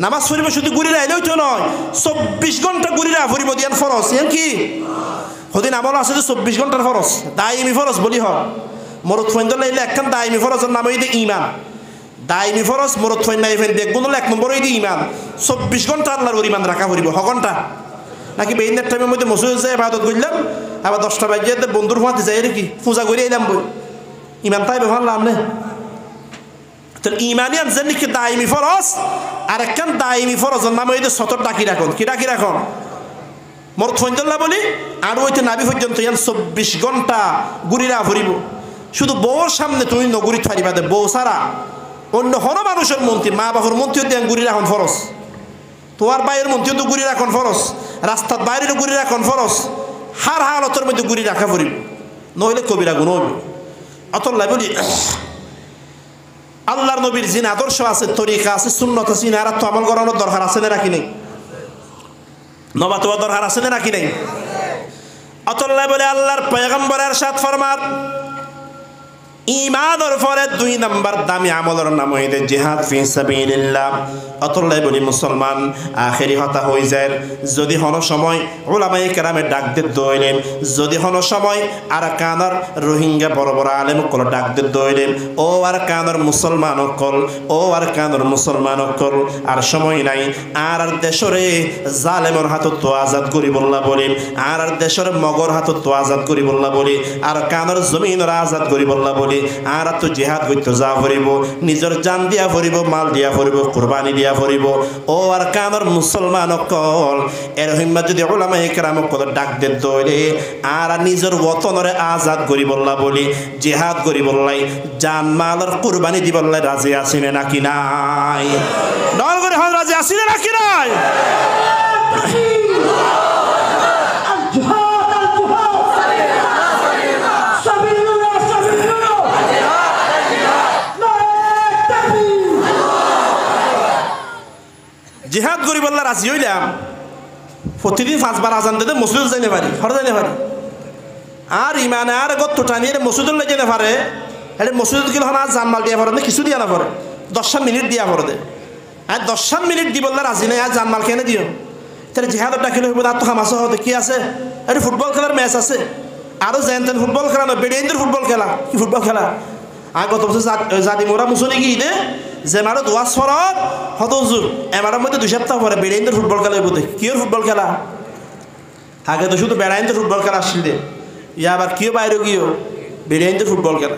নামাজ শরীফ শুধু গুড়ি রাইলেও তো নয় 24 ঘন্টা গুড়িরা ফুরিব দিয়ান ফরজ ইয়ান কি হদিন আমল আছে যে 24 ঘন্টার ফরজ দায়মি ফরজ বলি হয় মরত ফৈন্দ লাইলে একখান দায়মি ফরজের নাম হইতে ইমান দায়মি ফরজ মরত ফৈন নাই ফেন দেখুন 1 নম্বর হইতে ইমান 24 ঘন্টা আল্লাহর ইমান রাখা ফুরিব হ ঘন্টা নাকি বেইনের টাইমের মধ্যে মসজিদ যায় ইবাদত করলাম আবার 10টা বাজে বন্ধুর ফাঁতে যাই রে কি পূজা করে এলাম বই ইমান তাই ব্যবহার লাম না তো ইমানিয়ান জানি কি দায়মি ফরজ আর একখান দায়মি ফরজের নাম হইতে সতর ডাকি রাখন কি ডাকি রাখন মোর থইন্দল্লা বলি আর ওইতে নাবি পর্যন্ত ইয়ান 24 ঘন্টা গুড়িরা ফুরিব শুধু বউর সামনে তুমি নগুড়ি ফারিবা দে বউ সারা অন্য হন মানুষের মন্ত্রী মা বাবার মন্ত্রীও দেন গুড়ি রাখন ফরজ তোমার বাইরের মন্ত্রীও তো গুড়ি রাখন ফরজ রাস্তার বাইরেও গুড়ি রাখন ফরজ হার হালতের মধ্যে গুড়ি রাখা ফুরিব নইলে কবিরা গুণ হইব অতল্লাই বলি আল্লাহর নবীর জিন আদর্শ আছে, তরিকা আছে, সুন্নত আছে, আর তো আমল করানোর দরকার আছে না রাখি নেই? নবাত দরকার আছে না রাখি নেই? অতল্লাহ বলে আল্লাহর পয়গম্বর ইরশাদ ফরমান, ঈমানের পরে 2 নাম্বার দামি আমলের নাম হইছে জিহাদ ফি সাবিলিল্লাহ। অতল্লাহ বলি মুসলমান আখেরি হতা হয়ে যায় যদি হনো সময় উলামায়ে কেরামে ডাক দিতে দইলেন, যদি হনো সময় আর কানার রোহিঙ্গা বড় বড় আলেম কল ডাক দিতে দইলেন, ও আর কানার মুসলমান কল, ও আর কানার মুসলমান কল, আর সময় নাই আর দেশরে জালেমর হাতত তো আজাদ করি বললা বলি, আর দেশরে মগর হাতত তো আজাদ করি বললা বলি, আর কানার জমিনের আজাদ করি বললা বলি, আর তো জিহাদ করতে যা করিব, নিজের জান দিয়া করিব, মাল দিয়া করিব, কুরবানি দিয়া করিব। ও আর কানার মুসলমান কল এরকম যদি উলামায়ে কেরাম কল ডাক দে দইলে আর নিজের ওতনরে আজাদ করি বললা বলি, জিহাদ করি বললাই, জান মালের কুরবানি দি বললাই রাজি আছিনে নাকি নাই? দল করে হন রাজি আছিনে নাকি নাই? জিহাদ করি বললা রাজি হইলাম, প্রতিদিন 5 বার আজান দিতে মসজিদ যাইতে পারি, হর যাইতে পারি, আর ইমানে আর গত টানিয়ে মসজিদ যেতে পারে, এটা মসজিদ গেলে হন আর জানমাল দিয়া পড়ে কিছু দিয়া না পড়ে, 10 মিনিট দিয়া পড়ে দে, আর 10 মিনিট দি বললা রাজি নাই, আর জানমাল কেনে দিও? তাহলে জিহাদের ডাকিলে হইব আর তো হামাস হতে কি আছে? এটা ফুটবল খেলার ম্যাচ আছে, আরো যেন ফুটবল খেলা নয়, বেড়িয়াইন্দের ফুটবল খেলা, কি ফুটবল খেলা? আর গত বছর জাদি মোরা মুসলি কি দে যে মারো দোয়াজ ফরত হত হুজুর এমারের মধ্যে 2 সপ্তাহ পরে বেড়াইন্দের ফুটবল খেলা বোধ কিওর ফুটবল খেলা? আগে তো শুধু বেড়াইন্দের ফুটবল খেলা আসছিল দে, ইয়া আবার কিও বাইরে গিয়েও বেড়াইন্দের ফুটবল খেলা,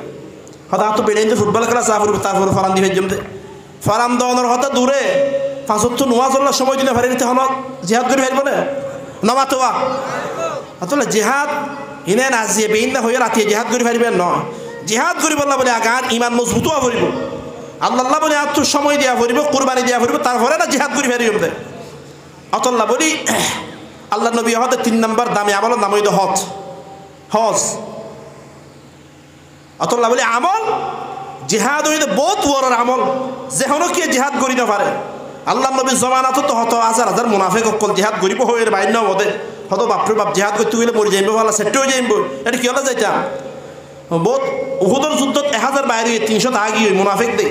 হয়তো আর তো বেড়াইন্দের ফুটবল খেলা চা ফুটবল, তারপরে ফরান দিবে জমতে ফরান দেওয়ানোর হতে দূরে 5 ওয়াক্ত নামাজ পড়ার সময় দিলে ফেরে দিতে হন জিহাদ করে ফেলবো না নমাতোয়া আসলে জিহাদ ইনে না যে বেইন না হয়ে রাতে জিহাদ করে ফেলবেন নয়, জিহাদ করি বললা বলে আগার ইমান মজবুত হওয়া পড়িব, আল্লাহ বলে আর তোর সময় দেওয়া পড়িব, কোরবানি দেওয়া পড়িব, তারপরে না জিহাদ করে ফেরি দে। অতল্লাহ বলি আল্লাহ নবী হতে 3 নাম্বার দামি আমলের নাম হইতো হজ। হজ অতল্লাহ বলি আমল জিহাদ হইতে বহুত বড় আমল, যেহনো কি জিহাদ করি না পারে। আল্লাহ নবী জমানাত তো হত হাজার হাজার মুনাফিক অকল জিহাদ করিব হয়ে বাইর না হতে হতো বাপরে বাপ জিহাদ করতে গেলে মরে যাইব, ভালো সেট হয়ে যাইব, এটা কি হলে যাইতাম বহুত উহুদের যুদ্ধত 1000 বাইরে 300 আগি মুনাফিক দে,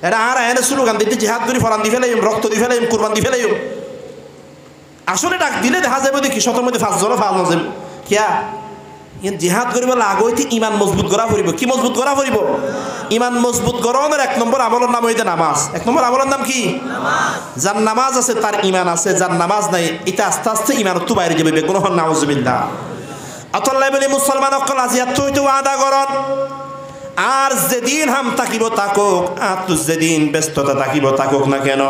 এটা আর এনে স্লোগান দিতে জিহাদ করি ফরান দি ফেলাইম, রক্ত দি ফেলাইম, কোরবান দি ফেলাইম। আসলে ডাক দিলে দেখা যাবে দেখি শতের মধ্যে 5 জন ফাল যাবে কিয়া জিহাদ করিব লাগইতে ইমান মজবুত করা পড়িব। কি মজবুত করা পড়িব? ইমান মজবুত করানোর 1 নম্বর আমলের নাম হইতে নামাজ। 1 নম্বর আমলের নাম কি? যার নামাজ আছে তার ইমান আছে, যার নামাজ নাই এটা আস্তে আস্তে ইমান তো বাইরে যাবে, বেগুন হন নাউজুবিল্লাহ। আল্লাহ বলে মুসলমান অকল আজিয়াত হইতে ওয়াদা করন, আর যেদিন হাম থাকিব তাকুক, আর তু যেদিন ব্যস্ততা থাকিব তাকুক না কেন,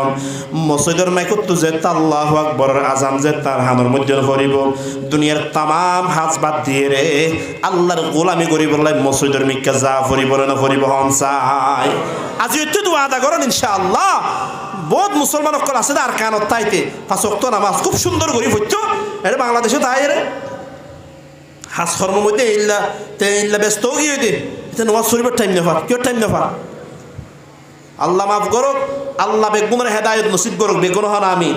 মসজিদের মাইকত তু যে আল্লাহু আকবরের আজান যে তার হানোর মধ্যে করিব, দুনিয়ার তামাম হাজ বাদ দিয়ে রে আল্লাহর গোলামি করিব, মসজিদের মিক্কা যা করিব না করিব হন চাই। আজি হইতে তো ওয়াদা করন ইনশাআল্লাহ। বহুত মুসলমান অকল আছে আর কানত তাইতে 5 ওয়াক্ত নামাজ খুব সুন্দর করি হইতো, এটা বাংলাদেশে তাই রে হাজ কর্মের মধ্যে ইল্লা ব্যস্ত গিয়ে দে নামাজ শরীফের টাইম নেফা, কেউ টাইম নেফা। আল্লাহ মাফ করুক, আল্লাহ বেগুনের হেদায়ত নসিব করুক, বেগুন হন আমি।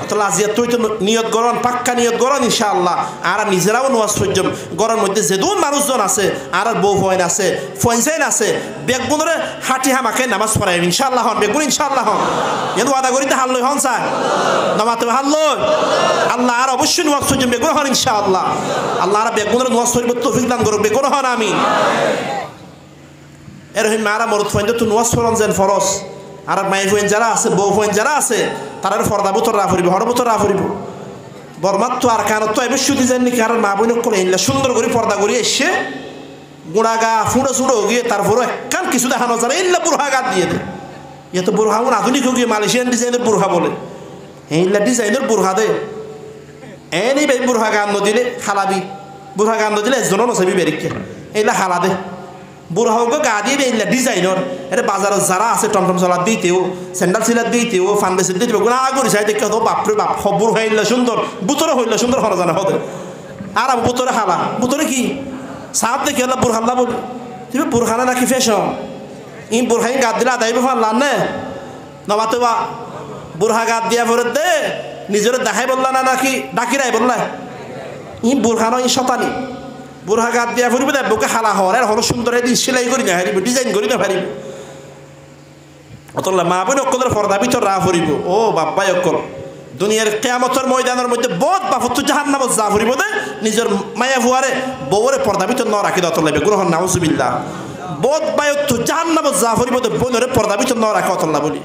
তাহলে আজিয়া তুই তো নিয়ত গরন, পাক্কা নিয়ত গরন ইনশাআল্লাহ। আর নিজেরাও নামাজ পড়ছম গরম মধ্যে যেদুন মানুষজন আছে, আর বউ ফয়েন আছে, ফয়েনসাইন আছে, বেগুনের হাঁটি হামাকে নামাজ পড়াই ইনশাআল্লাহ হন, বেগুন ইনশাআল্লাহ হন। এন ওয়াদা করিতে হাল লই হন চাই নামাতে হাল লই আল্লাহ আর অবশ্যই নামাজ পড়ছম বেগুন হন ইনশাআল্লাহ। আল্লাহ আর বেগুনের নামাজ পড়িব তৌফিক দান করুক, বেগুন হন আমি। এরকম মারা মরদ ফয়েন তো নামাজ পড়ন যেন ফরজ, আর মাই ফয়েন যারা আছে, বউ ফয়েন যারা আছে, তারা ফর্দা বোতর রা ফুরিব, হর বোতর রা ফুরিব। বরমাত তো আর কানত তো এবার শুধু জানি কারণ মা বোন করে এনলা সুন্দর করে পর্দা করে এসে গুঁড়া গা ফুঁড়ো চুড়ো গিয়ে তারপরে একখান কিছু দেখানো যাবে এনলা বুড়হা গাত দিয়ে দে। ইয়ে তো বুড়হা আধুনিক গিয়ে মালয়েশিয়ান ডিজাইনের বুড়হা বলে, এইলা ডিজাইনের বুড়হা দে এনে বে বুড়হা গান দিলে খালাবি, বুড়হা গান দিলে এজনও নসাবি বেরিকে এইলা খালা দে। বুড়া হোক গা দিয়ে এইলা ডিজাইনের, এটা বাজারে যারা আছে টমটম চলা দিতেও, স্যান্ডেল সিলার দিতেও, ফান্ডে সিল দিতে গুণা করি চাই দেখে তো বাপরে বাপ বুড় হইলে সুন্দর, বুতরে হইলে সুন্দর হরা জানা হতে। আর বুতরে খালা, বুতরে কি সাপ দেখে এলা বুড় হাল্লা বলি, তুমি বুড়খানা নাকি ফ্যাশন ই বুড়হাই গাদ দিলে আদাইব ফানলান নে নবাতো বা বুড়হা গাদ দিয়া ভরে দে নিজের দেখাই বললা না নাকি ডাকিরাই বললা ই বুড়হানো ই শতানি বুড়হা গাদ দিয়া ফুরিব দে বুকে হালা হর আর হলো সুন্দর দিন সেলাই করি না হারিব ডিজাইন করি না হারিব অতলা মা বোন অকলের পর্দা ভিতর রা ফুরিব ও বাপ্পাই অকল দুনিয়ার কিয়ামতের ময়দানের মধ্যে বহুত বাফত জাহান্নামত যা ফুরিব দে নিজের মায়া ভুয়ারে বউরে পর্দা ভিতর ন রাখি দত লাগবে গ্রহণ নাউজুবিল্লাহ বহুত বায়ত জাহান্নামত যা ফুরিব দে বোনরে পর্দা ভিতর ন রাখে অতল্লা বলি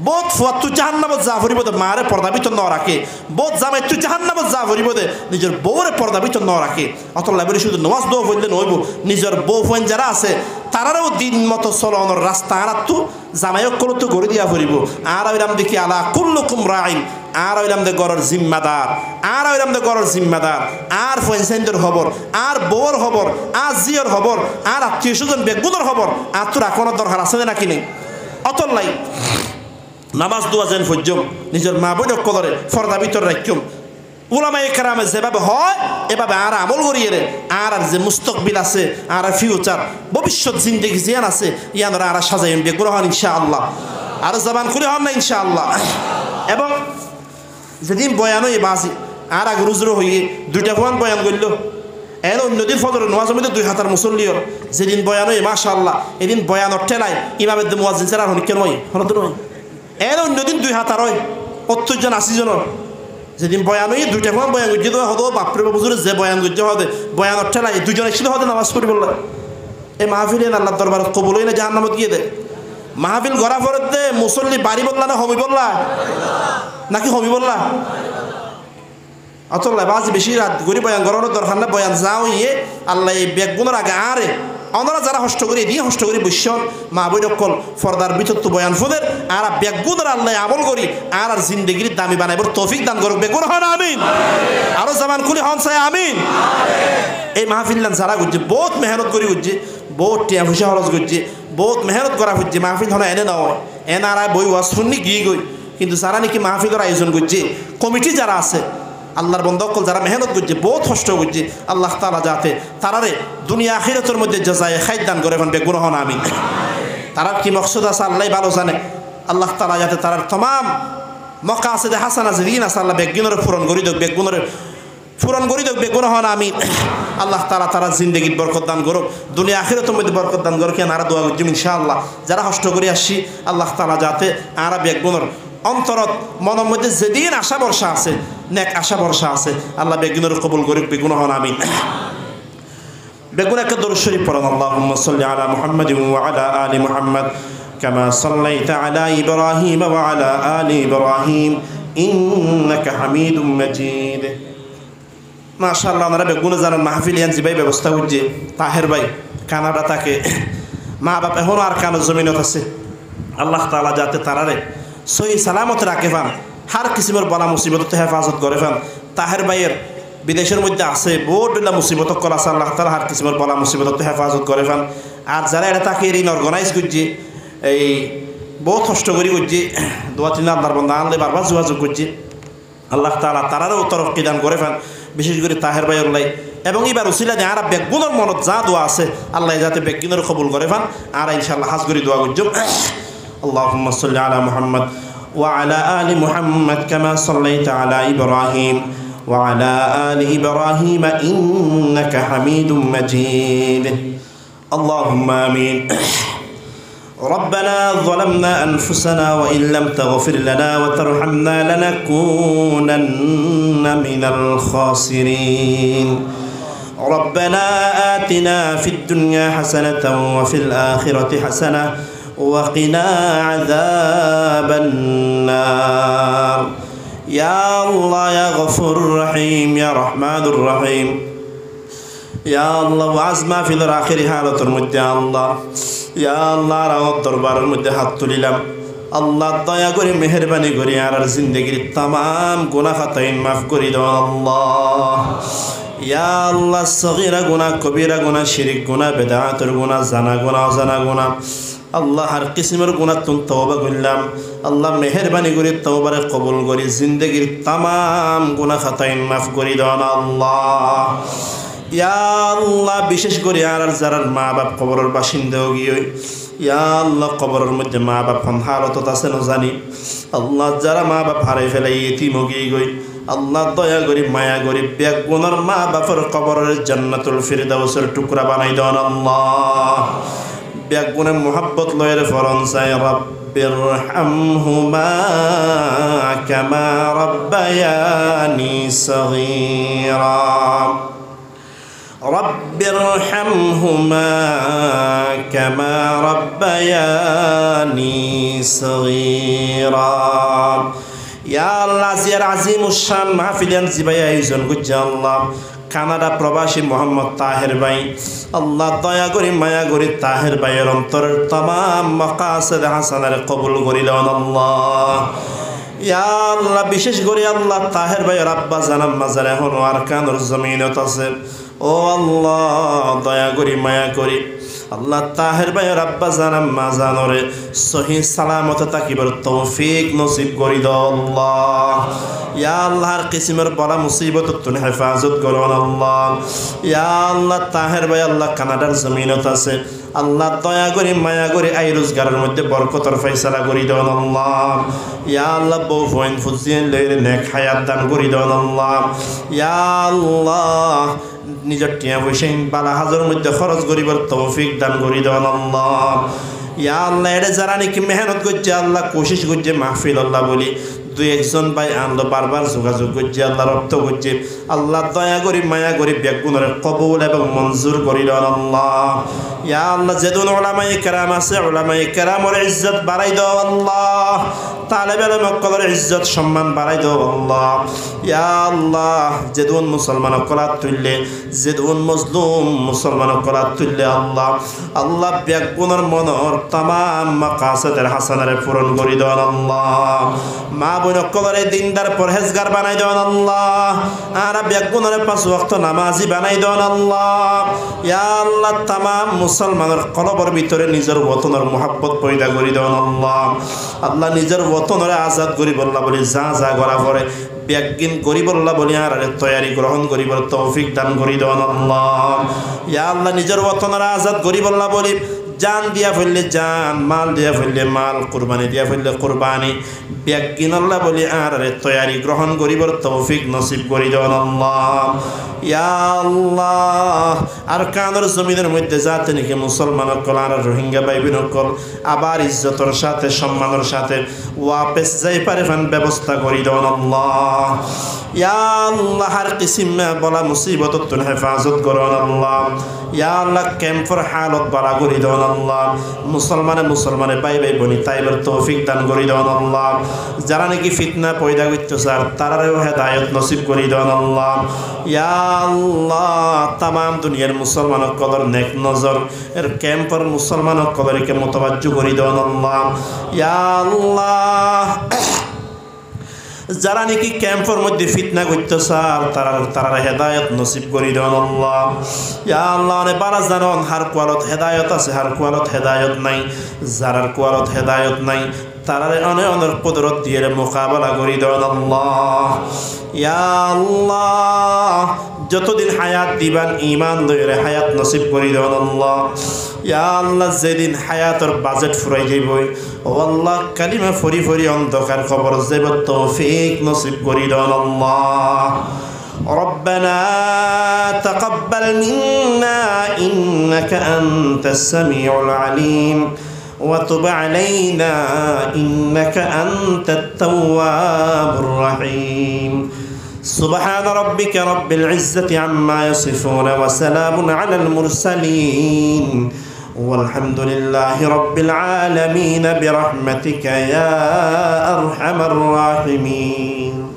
বহুত ফুয়াত জাহান্নামত যা ফুরিব দে মারে পর্দা ভিতর ন রাখে বহুত জামাই তুই জাহান্নামত যা ফুরিব দে নিজের বউরে পর্দা ভিতর ন রাখে অতল্লা বলি শুধু নামাজ দোয়া পড়লে নইব নিজের বউ ফোন যারা আছে তারারও দিন মতো চলনের রাস্তা আর তো জামাইক করো তো গড়ে দিয়া ফুরিব আর ওইরাম দেখি আলা কুল্লুকুম রাইন আর ওইরাম দে গড়ের জিম্মাদার আর ওইরাম দে গড়ের জিম্মাদার আর ফয়েন্সেন্ডের খবর আর বউর খবর আর জিয়র খবর আর আত্মীয় স্বজন বেগুনের খবর আর তো রাখনের দরকার আছে নাকি নেই অতল্লাই নামাজ দোয়া যেন ফজ্জম নিজের মা বোন কলরে ফর্দা ভিতর রাখুম উলামায়ে কেরামে যেভাবে হয় এভাবে আর আমল করিয়ে রে আর যে মুস্তকবিল আছে আর ফিউচার ভবিষ্যৎ জিন্দেগি জিয়ান আছে ইয়ানরা আর সাজাইম বেগুন হন ইনশাআল্লাহ আর জবান খুলে হন না ইনশাআল্লাহ এবং যেদিন বয়ান হয়ে বাসি আর আগ রুজরো হয়ে দুইটা ফোন বয়ান করল এর অন্যদিন ফজর নামাজ মধ্যে 2 হাজার মুসল্লিও যেদিন বয়ান হয়ে মাশাআল্লাহ এদিন বয়ানের ঠেলায় ইমামের মুয়াজ্জিন ছাড়া হন কেন হয় হন তো নয় এর অন্যদিন 2 হাজার হয় 70 জন 80 জন যেদিন বয়ান হয়ে দুইটা ফোন বয়ান করছে তো হতো বাপরে বাবুজুরে যে বয়ান করছে হবে বয়ানের ঠেলায় দুজন এসে হতে নামাজ পড়ি বলল এই মাহফিলে আল্লাহ দরবার কবুল হই না জাহান্নামত গিয়ে দে মাহফিল গড়া ফরত দে মুসল্লি বাড়ি বললা না হমি বললা নাকি হমি বললা অতল্লা বাজি বেশি রাত গরি বয়ান গড়ানোর দরকার না বয়ান যাও ইয়ে আল্লাহ এই বেগুনের আগে আরে অনরা যারা হষ্ট করে দিয়ে হষ্ট করি বৈশ্যন মা বই রকল ফর্দার ভিতর তো বয়ান ফুদের আর বেগুনের আল্লাহ আমল করি আর আর জিন্দগির দামি বানাইবর তৌফিক দান করুক বেগুন হন আমিন আরো জামান খুলি হন চাই আমিন এই মাহফিল যারা করছে বহুত মেহনত করি করছে বহুত টিয়া পয়সা খরচ করছে বহুত মেহনত করা হচ্ছে মাহফিল হলে এনে নয় এনারা বই ওয়াজ শুননি গিয়ে গই কিন্তু যারা নাকি মাহফিলের আয়োজন করছে কমিটি যারা আছে আল্লাহর বন্ধকল যারা মেহনত করছে বহুত কষ্ট করছে আল্লাহ তাআলা যাতে তারারে দুনিয়া আখিরাতের মধ্যে জাযায়ে খাইর দান করে এখন বেগুন হন আমিন তারার কি মকসদ আছে আল্লাহ ভালো জানে আল্লাহ তাআলা যাতে তারার तमाम মাকাসিদ হাসানা জিন আছে আল্লাহ বেগুনের পূরণ করি দেখ বেগুনের পূরণ করি দেখ বেগুন হন আমিন আল্লাহ তাআলা তারা জিন্দেগির বরকত দান করুক দুনিয়া আখিরাতের মধ্যে বরকত দান করুক আর দোয়া করছি ইনশাআল্লাহ যারা কষ্ট করে আসি আল্লাহ তাআলা যাতে আর বেগুনের অন্তরত মনের মধ্যে যেদিন আশা ভরসা আছে নেক আশা ভরসা আছে আল্লাহ বেগুনের কবুল করুক বেগুন হন আমিন বেগুন একটা দরুদ শরীফ পড়ুন আল্লাহুম্মা সাল্লি আলা মুহাম্মাদিন ওয়া আলা আলি মুহাম্মাদ কামা সাল্লাইতা আলা ইব্রাহিম ওয়া আলা আলি ইব্রাহিম ইন্নাকা হামিদুম মাজিদ মাশাআল্লাহ আমরা বেগুন জানার মাহফিল ইয়ান জিবাই ব্যবস্থা করছে তাহের ভাই কানাডা থাকে মা বাপ এখনো আর কানো জমিনত আছে আল্লাহ তাআলা যাতে তারারে সহি সালামত রাখে ফান হার কিসিমের বলা মুসিবত হেফাজত করে ফান তাহের ভাইয়ের বিদেশের মধ্যে আছে বহুটুলা মুসিবত কল আছে আল্লাহ তাআলা হার কিসিমের বলা মুসিবত হেফাজত করে ফান আর যারা এটা তাকে ঋণ অর্গানাইজ করছে এই বহুত কষ্ট করে করছে দোয়া তিন আল্লাহর বন্ধা আনলে বারবার যোগাযোগ করছে আল্লাহ তাআলা তারারও তরফ দান করে ফান বিশেষ করে তাহের ভাইয়ের লাই এবং এবার উসিলা দিয়ে আর বেগুনের মনত যা দোয়া আছে আল্লাহ যাতে বেগুনের কবুল করে ফান আর ইনশাআল্লাহ হাজ করে দোয়া করছ اللهم صل على محمد وعلى آل محمد كما صليت على إبراهيم وعلى آل إبراهيم إنك حميد مجيد اللهم آمين ربنا ظلمنا أنفسنا وإن لم تغفر لنا وترحمنا لنكونن من الخاسرين ربنا آتنا في الدنيا حسنة وفي الآخرة حسنة وقنا عذاب النار يا الله يا غفور رحيم يا رحمن الرحيم يا الله وعزما في الآخر حالة المدى الله يا الله رأى الدربار المدى حط للم الله ضيا قري مهرباني قري على زندگی تمام گناه خطاين معاف قري دو الله يا الله صغيرة گناه كبيرة گناه شرك گناه بدعات گناه زنا گناه আল্লাহ আর কিসিমের গুনাহ তুম তওবা করলাম আল্লাহ মেহেরবানি করে তওবারে কবুল করে জিন্দেগির तमाम গুনাহ খাতাইন মাফ করে দাও আল্লাহ ইয়া আল্লাহ বিশেষ করে আর যারা মা বাপ কবরের বাসিন্দা গিয়ে ইয়া আল্লাহ কবরের মধ্যে মা বাপ হালত আছে না জানি আল্লাহ যারা মা বাপ হারাই ফেলাই এতিম হয়ে গই আল্লাহ দয়া করি মায়া করি ব্যাগ গুনার মা বাপের কবরের জান্নাতুল ফিরদাউসের টুকরা বানাই দেন আল্লাহ ব্যাগ গুনের মোহাব্বত লয়ের ফরন চাই রব্বিরহামহুমা কামা রাব্বায়ানি সগীরা রব্বিরহামহুমা কামা রাব্বায়ানি সগীরা ইয়া আল্লাহ জিয়ার আজিমুশ শান মাহফিলেন জিবাই আয়োজন করছে আল্লাহ কানাডা প্রবাসী মোহাম্মদ তাহের ভাই আল্লাহ দয়া করি মায়া করি তাহের ভাইয়ের অন্তরের तमाम মাকাসিদ হাসানার কবুল করি লন আল্লাহ ইয়া আল্লাহ বিশেষ করে আল্লাহ তাহের ভাইয়ের আব্বা জানাম মাজার এখন আরকানুর জমিনত আছে ও আল্লাহ দয়া করি মায়া করি আল্লাহ তাহের ভাইয়ের আব্বা জানাম মাজানরে সহি সালামত তাকিবার তৌফিক নসিব করি দাও আল্লাহ ইয়া আল্লাহর কিসমের বলা মুসিবত তুমি হেফাজত করো আল্লাহ ইয়া আল্লাহ তাহের ভাই আল্লাহ কানাডার জমিনত আছে আল্লাহ দয়া করি মায়া করি আই রোজগারের মধ্যে বরকতর ফয়সালা করি দাও আল্লাহ ইয়া আল্লাহ বউ ফইন ফুজিয়েন লইরে নেক হায়াত দান করি দাও আল্লাহ ইয়া আল্লাহ নিজের টিয়া পয়সা বালা হাজার মধ্যে খরচ করিবার তৌফিক দান করি দাও আল্লাহ ইয়া আল্লাহ এটা যারা নাকি মেহনত করছে আল্লাহ কোশিশ করছে মাহফিল আল্লাহ বলি দুই একজন ভাই আনলো বারবার যোগাযোগ করছে আল্লাহ রপ্ত করছে আল্লাহ দয়া করি মায়া করি বেগুনের কবুল এবং মঞ্জুর করি দাও আল্লাহ ইয়া আল্লাহ যেদিন ওলামায়ে কেরাম আছে ওলামায়ে কেরামের ইজ্জত বাড়াই দাও আল্লাহ তালেব ইলমের ইজ্জত সম্মান বাড়াই দাও আল্লাহ ইয়া আল্লাহ যেদিন মুসলমান কলাত তুললে যেদিন মজলুম মুসলমান কলাত তুললে আল্লাহ আল্লাহ বেগুনের মনের तमाम মাকাসিদের হাসানারে পূরণ করি দাও আল্লাহ মা বোন কলরে দিনদার পরহেজগার বানাই দাও আল্লাহ আর বেগুনের 5 ওয়াক্ত নামাজি বানাই দাও আল্লাহ ইয়া আল্লাহ तमाम মুসলমানের কলবের ভিতরে নিজের ওতনের মোহাব্বত পয়দা করি দাও আল্লাহ আল্লাহ নিজের ওতনের আজাদ করি বল্লা বলি যা যা করা পরে ব্যাগিন করিব আল্লাহ বলি আর তৈয়ারি গ্রহণ করিবার তৌফিক দান করি দাও আল্লাহ ইয়া আল্লাহ নিজের ওতনের আজাদ করি বল্লা বলি জান দিয়া ফেললে জান মাল দিয়া ফেললে মাল কুরবানি দিয়া ফেললে কুরবানি ব্যাগিন আল্লাহ বলি আর তৈয়ারি গ্রহণ করিবার তৌফিক নসিব করি দাও আল্লাহ ইয়া আল্লাহ আর কানের জমিনের মধ্যে যাতে নাকি মুসলমান কল আর রোহিঙ্গা ভাই কল আবার ইজ্জতের সাথে সম্মানের সাথে ওয়াপস যাই পারে ফান ব্যবস্থা করি দাও আল্লাহ ইয়া আল্লাহ হর কিসিম বলা মুসিবত তুমি হেফাজত করো আল্লাহ ইয়া আল্লাহ ক্যাম্পর হালত বাড়া করি দাও আল্লাহ মুসলমানে ভাই ভাই বনি তাইবার তৌফিক দান করি দাও আল্লাহ যারা নাকি ফিতনা পয়দা করতেছে আর তারারেও হেদায়েত নসিব করি দাও আল্লাহ ইয়া আল্লাহ तमाम দুনিয়ার মুসলমান কদর নেক নজর এর ক্যাম্পর মুসলমান কদরকে মুতাওয়াজ্জু করি দাও আল্লাহ ইয়া আল্লাহ যারা নাকি ক্যাম্পের মধ্যে ফিতনা করতেছে আর তারা হেদায়েত নসিব করি দাও আল্লাহ ইয়া আল্লাহ নে বারা জানন হার কোয়ালত হেদায়েত আছে হার কোয়ালত হেদায়েত নাই যারার কোয়ালত হেদায়েত নাই তারারে অনেক কুদরত দিয়ে মোকাবেলা করি দাও আল্লাহ ইয়া আল্লাহ যতদিন হায়াত দিবান ঈমান লইরে হায়াত নসিব করি দাও আল্লাহ ইয়া আল্লাহ যেদিন হায়াতের বাজেট ফুরাই যাইব ও আল্লাহ কালিমা ফরি ফরি অন্ধকার খবর যাইব তৌফিক নসিব করি দাও আল্লাহ ربنا تقبل منا إنك أنت السميع العليم وتب علينا إنك أنت التواب الرحيم سبحان ربك رب العزة عما يصفون وسلام على المرسلين والحمد لله رب العالمين برحمتك يا أرحم الراحمين.